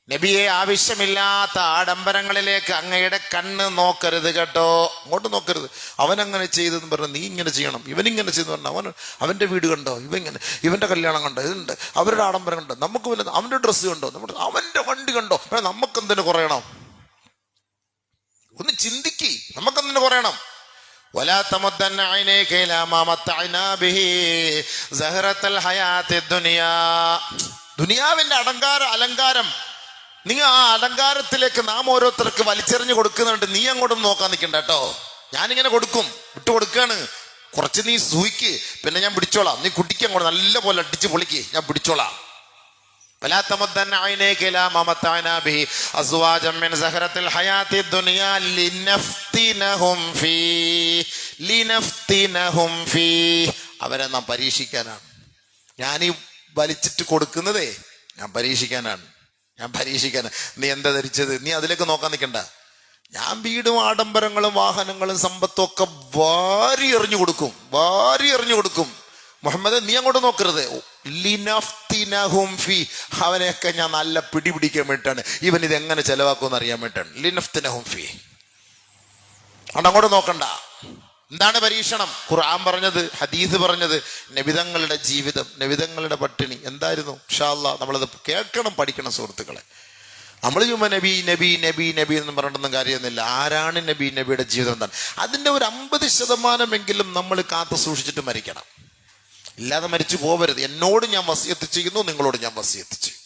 നബിയെ, ആവശ്യമില്ലാത്ത ആഡംബരങ്ങളിലേക്ക് അങ്ങയുടെ കണ്ണ് നോക്കരുത് കേട്ടോ. അങ്ങോട്ട് നോക്കരുത്. അവനങ്ങനെ ചെയ്തെന്ന് പറഞ്ഞാൽ നീ ഇങ്ങനെ ചെയ്യണം, ഇവനിങ്ങനെ ചെയ്തെന്ന് പറഞ്ഞാൽ അവൻ്റെ വീട് കണ്ടോ, ഇവൻ്റെ കല്യാണം കണ്ടോ, ഇതുണ്ട്, അവരുടെ ആഡംബരം കണ്ടോ, നമുക്ക് പിന്നെ അവൻ്റെ ഡ്രസ്സ് കണ്ടോ, അവൻ്റെ വണ്ടി കണ്ടോ, നമുക്കെന്തിനു കുറയണം? ഒന്ന് ചിന്തിക്ക്, നമുക്കെന്തിനു കുറയണം? വലാ തമുദ്ദന്ന ഐനൈക ഇലാ മാ മത്തഅനാ ബിഹി സഹറത്തൽ ഹയാത്തിദ് ദുനിയാ. ദുനിയാവിന്റെ അലങ്കാരം, നിങ്ങൾ ആ അലങ്കാരത്തിലേക്ക് നാം ഓരോരുത്തർക്ക് വലിച്ചെറിഞ്ഞ് കൊടുക്കുന്നുണ്ട്. നീ അങ്ങോട്ടൊന്നും നോക്കാൻ നിൽക്കണ്ട കേട്ടോ. ഞാനിങ്ങനെ കൊടുക്കും, വിട്ടു കൊടുക്കാണ്. കുറച്ച് നീ സൂഹിക്ക്, പിന്നെ ഞാൻ പിടിച്ചോളാം. നീ കുട്ടിക്ക് അങ്ങോട്ട് നല്ല പോലെ അടിച്ച് പൊളിക്ക്, ഞാൻ പിടിച്ചോളാം. വലാ തമുദ്ദന്ന ഐനൈക ഇലാ മാ മത്തഅനാ ബിഹി അസ്വാജൻ മിൻ സഹറത്തിൽ ഹയാത്തിദ് ദുനിയാ ലിനഫ്തിനഹും ഫീ. അവരെ നാം പരീക്ഷിക്കാനാണ്. ഞാനീ വലിച്ചിട്ട് കൊടുക്കുന്നതേ ഞാൻ പരീക്ഷിക്കാനാണ്. നീ എന്താ ധരിച്ചത്? നീ അതിലേക്ക് നോക്കാൻ നിൽക്കണ്ട. ഞാൻ വീടും ആഡംബരങ്ങളും വാഹനങ്ങളും സമ്പത്തും ഒക്കെ വാരി എറിഞ്ഞു കൊടുക്കും. മുഹമ്മദ്, നീ അങ്ങോട്ട് നോക്കരുത്. ലിനഫ്തിനഹും ഫീ. അവനെയൊക്കെ ഞാൻ നല്ല പിടിപിടിക്കാൻ വേണ്ടിയിട്ടാണ്. ഇവൻ ഇത് എങ്ങനെ ചെലവാക്കുമെന്ന് അറിയാൻ വേണ്ടിയിട്ടാണ്. ലിനഫ്തിനഹും ഫീ. അങ്ങോട്ട് നോക്കണ്ട. എന്താണ് പരീക്ഷണം? ഖുർആൻ പറഞ്ഞത്, ഹദീസ് പറഞ്ഞത്, നബിതങ്ങളുടെ ജീവിതം, നബിതങ്ങളുടെ പട്ടിണി എന്തായിരുന്നു? ഇൻഷാ അല്ലാഹ് നമ്മളത് കേൾക്കണം, പഠിക്കണം സുഹൃത്തുക്കളെ. നമ്മൾ ചുമ്മാ നബി നബി നബി നബി എന്ന് പറഞ്ഞിട്ടൊന്നും കാര്യമൊന്നുമില്ല. ആരാണ് നബി? നബിയുടെ ജീവിതം എന്താണ്? അതിൻ്റെ ഒരു 50% നമ്മൾ കാത്തു സൂക്ഷിച്ചിട്ട് മരിക്കണം. ഇല്ലാതെ മരിച്ചു പോവരുത്. എന്നോട് ഞാൻ വസിയത്ത് ചെയ്യുന്നു, നിങ്ങളോട് ഞാൻ വസിയത്ത് ചെയ്യും.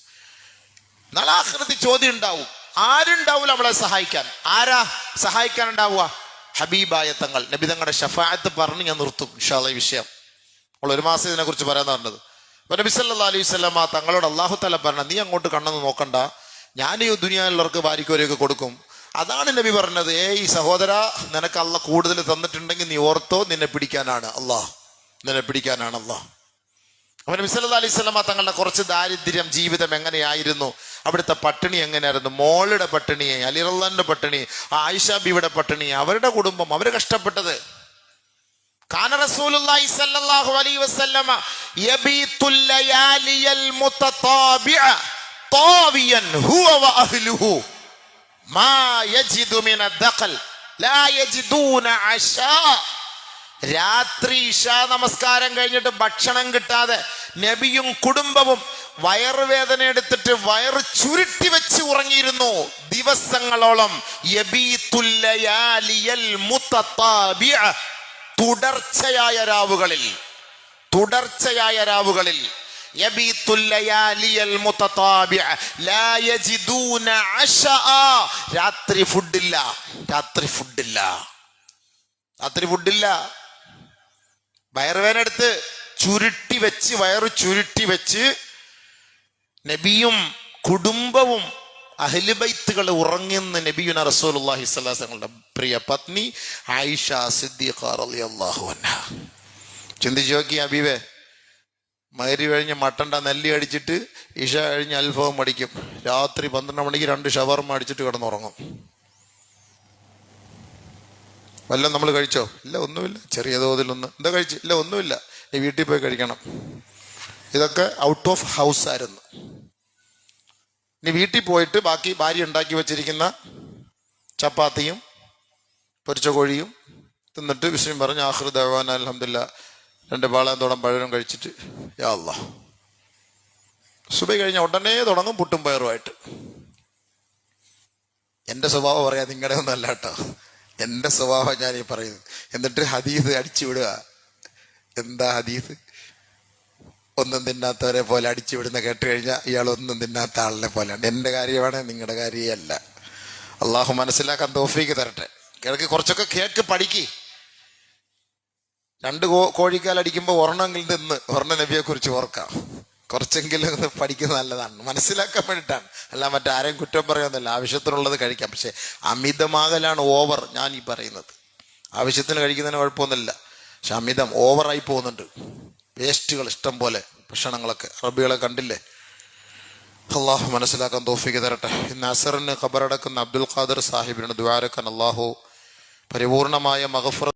നാളെ ആഖിറത്തിൽ ചോദ്യം ഉണ്ടാവും. ആരുണ്ടാവില്ല നമ്മളെ സഹായിക്കാൻ? ആരാ സഹായിക്കാൻ ഉണ്ടാവുക? ഹബീബായ തങ്ങൾ, നബി തങ്ങളുടെ ഷഫാഅത്ത് പറഞ്ഞ് ഞാൻ നിർത്തും ഇൻഷാ അല്ലാഹ് ഈ വിഷയം. നമ്മൾ 1 മാസം ഇതിനെക്കുറിച്ച് പറയാൻ പറഞ്ഞത്. അപ്പൊ നബി സല്ലല്ലാഹു അലൈഹി വസല്ലം തങ്ങളോട് അല്ലാഹു തആല പറഞ്ഞ, നീ അങ്ങോട്ട് കണ്ണെന്ന് നോക്കണ്ട, ഞാൻ ഈ ദുനിയാവിലുള്ളവർക്ക് വാരിക്കോരിയൊക്കെ കൊടുക്കും. അതാണ് നബി പറഞ്ഞത്. ഈ സഹോദര, നിനക്ക് അള്ളാഹ് കൂടുതൽ തന്നിട്ടുണ്ടെങ്കിൽ നീ ഓർത്തോ, നിന്നെ പിടിക്കാനാണ് അള്ളാഹ്. അവൻ നബി സല്ലല്ലാഹു അലൈഹി വസല്ലമ തങ്ങളുടെ കുറച്ച് ദാരിദ്ര്യം ജീവിതം എങ്ങനെയായിരുന്നു, അവിടുത്തെ പട്ടിണി എങ്ങനെയായിരുന്നു, മോളുടെ പട്ടിണി, അലി റളിയല്ലാഹുവിന്റെ പട്ടിണി, ആയിഷ ബീവിയുടെ പട്ടിണി, അവരുടെ കുടുംബം, അവര് കഷ്ടപ്പെട്ടത്. കാന റസൂലുള്ളാഹി സ്വല്ലല്ലാഹു അലൈഹി വസല്ലമ യബീതുൽ ലയാലിയൽ മുതതാബിഅ താവിയൻ ഹുവ വഅഹ്ലുഹു മാ യജിദു മിന ദഖൽ ലാ യജിദൂന അശാ. രാത്രി ഇശാ നമസ്കാരം കഴിഞ്ഞിട്ട് ഭക്ഷണം കിട്ടാതെ നബിയും കുടുംബവും വയറുവേദന എടുത്തിട്ട് വയറ് ചുരുട്ടി വെച്ച് ഉറങ്ങിയിരുന്നു ദിവസങ്ങളോളം. യബീതുൽ ലയാലിയൽ മുതതാബിഅ, തുടർച്ചയായ രാവുകളിൽ യബീതുൽ ലയാലിയൽ മുതതാബിഅ ലാ യജിദൂന അശാ. രാത്രി ഫുഡില്ല. വയറുവേദന എടുത്ത് വയറ് ചുരുട്ടി വെച്ച് നബിയും കുടുംബവും അഹ്ലു ബൈത്തുകൾ ഉറങ്ങുന്ന നബിയുന റസൂലുള്ളാഹി സ്വല്ലല്ലാഹു അലൈഹി വസല്ലം പ്രിയ പത്നി ആയിഷ സിദ്ദീഖ റളിയല്ലാഹു അൻഹാ. ചിന്തിച്ചു നോക്കി ഹബീബേ, മഗ്‌രിബ് കഴിഞ്ഞ് മട്ടണ്ട നെല്ലി അടിച്ചിട്ട് ഇശ കഴിഞ്ഞ് അൽഫവും അടിക്കും, രാത്രി 12 മണിക്ക് 2 ഷവർമ അടിച്ചിട്ട് കിടന്നുറങ്ങും. വല്ലതും നമ്മൾ കഴിച്ചോ? ഇല്ല, ഒന്നുമില്ല. ചെറിയ തോതിലൊന്ന് എന്താ കഴിച്ചു? ഇല്ല, ഒന്നുമില്ല. ഈ വീട്ടിൽ പോയി കഴിക്കണം. ഇതൊക്കെ ഔട്ട് ഓഫ് ഹൗസ് ആയിരുന്നു. ഇനി വീട്ടിൽ പോയിട്ട് ബാക്കി ഭാര്യ ഉണ്ടാക്കി വെച്ചിരിക്കുന്ന ചപ്പാത്തിയും പൊരിച്ച കോഴിയും തിന്നിട്ട് വിഷയം പറഞ്ഞ് ആഖിറു ദഅ്വാന അൽഹംദുലില്ലാ 2 പാളയത്തോളം പഴവും കഴിച്ചിട്ട് യാ അല്ലാഹ്. സുബഹി കഴിഞ്ഞ ഉടനെ തുടങ്ങും പുട്ടും പയറുമായിട്ട്. എൻ്റെ സ്വഭാവം പറയാം, നിങ്ങളുടെ ഒന്നും അല്ല കേട്ടോ, എൻ്റെ സ്വഭാവം ഞാൻ ഈ പറയുന്നത്. എന്നിട്ട് ഹദീസ് അടിച്ചു വിടുക. എന്താ ഹദീസ്? ഒന്നും തിന്നാത്തവരെ പോലെ അടിച്ചു വിടുന്ന കേട്ട് കഴിഞ്ഞാൽ ഇയാൾ ഒന്നും തിന്നാത്ത ആളിനെ പോലെയാണ്. എൻ്റെ കാര്യമാണ്, നിങ്ങളുടെ കാര്യമല്ല. അള്ളാഹു മനസ്സിലാക്കാൻ തൗഫീക്ക് തരട്ടെ. കിഴക്ക് കുറച്ചൊക്കെ കേക്ക് പഠിക്ക്. 2 കോഴിക്കാലടിക്കുമ്പോൾ ഒരെണ്ണമെങ്കിലും തിന്ന് ഒരെണ്ണം നബിയെ കുറിച്ച് ഓർക്കാം. കുറച്ചെങ്കിലും പഠിക്കുന്നത് നല്ലതാണ്, മനസ്സിലാക്കാൻ വേണ്ടിയിട്ടാണ്. അല്ല മറ്റാരെയും കുറ്റം പറയുന്നില്ല. ആവശ്യത്തിനുള്ളത് കഴിക്കാം, പക്ഷെ അമിതമാകലാണ് ഓവർ. ഞാൻ ഈ പറയുന്നത് ആവശ്യത്തിന് കഴിക്കുന്നതിന് കുഴപ്പമൊന്നുമില്ല, പക്ഷെ അമിതം ഓവറായി പോകുന്നുണ്ട്. വേസ്റ്റുകൾ ഇഷ്ടം പോലെ, ഭക്ഷണങ്ങളൊക്കെ. അറബികളെ കണ്ടില്ലേ? അള്ളാഹു മനസ്സിലാക്കാൻ തൗഫീക്ക് തരട്ടെ. ഇന്ന് അസറിന് ഖബറടക്കുന്ന അബ്ദുൽ ഖാദർ സാഹിബിന് ദുആ രക്കാൻ അള്ളാഹു പരിപൂർണമായ മഗ്ഫിറത്ത്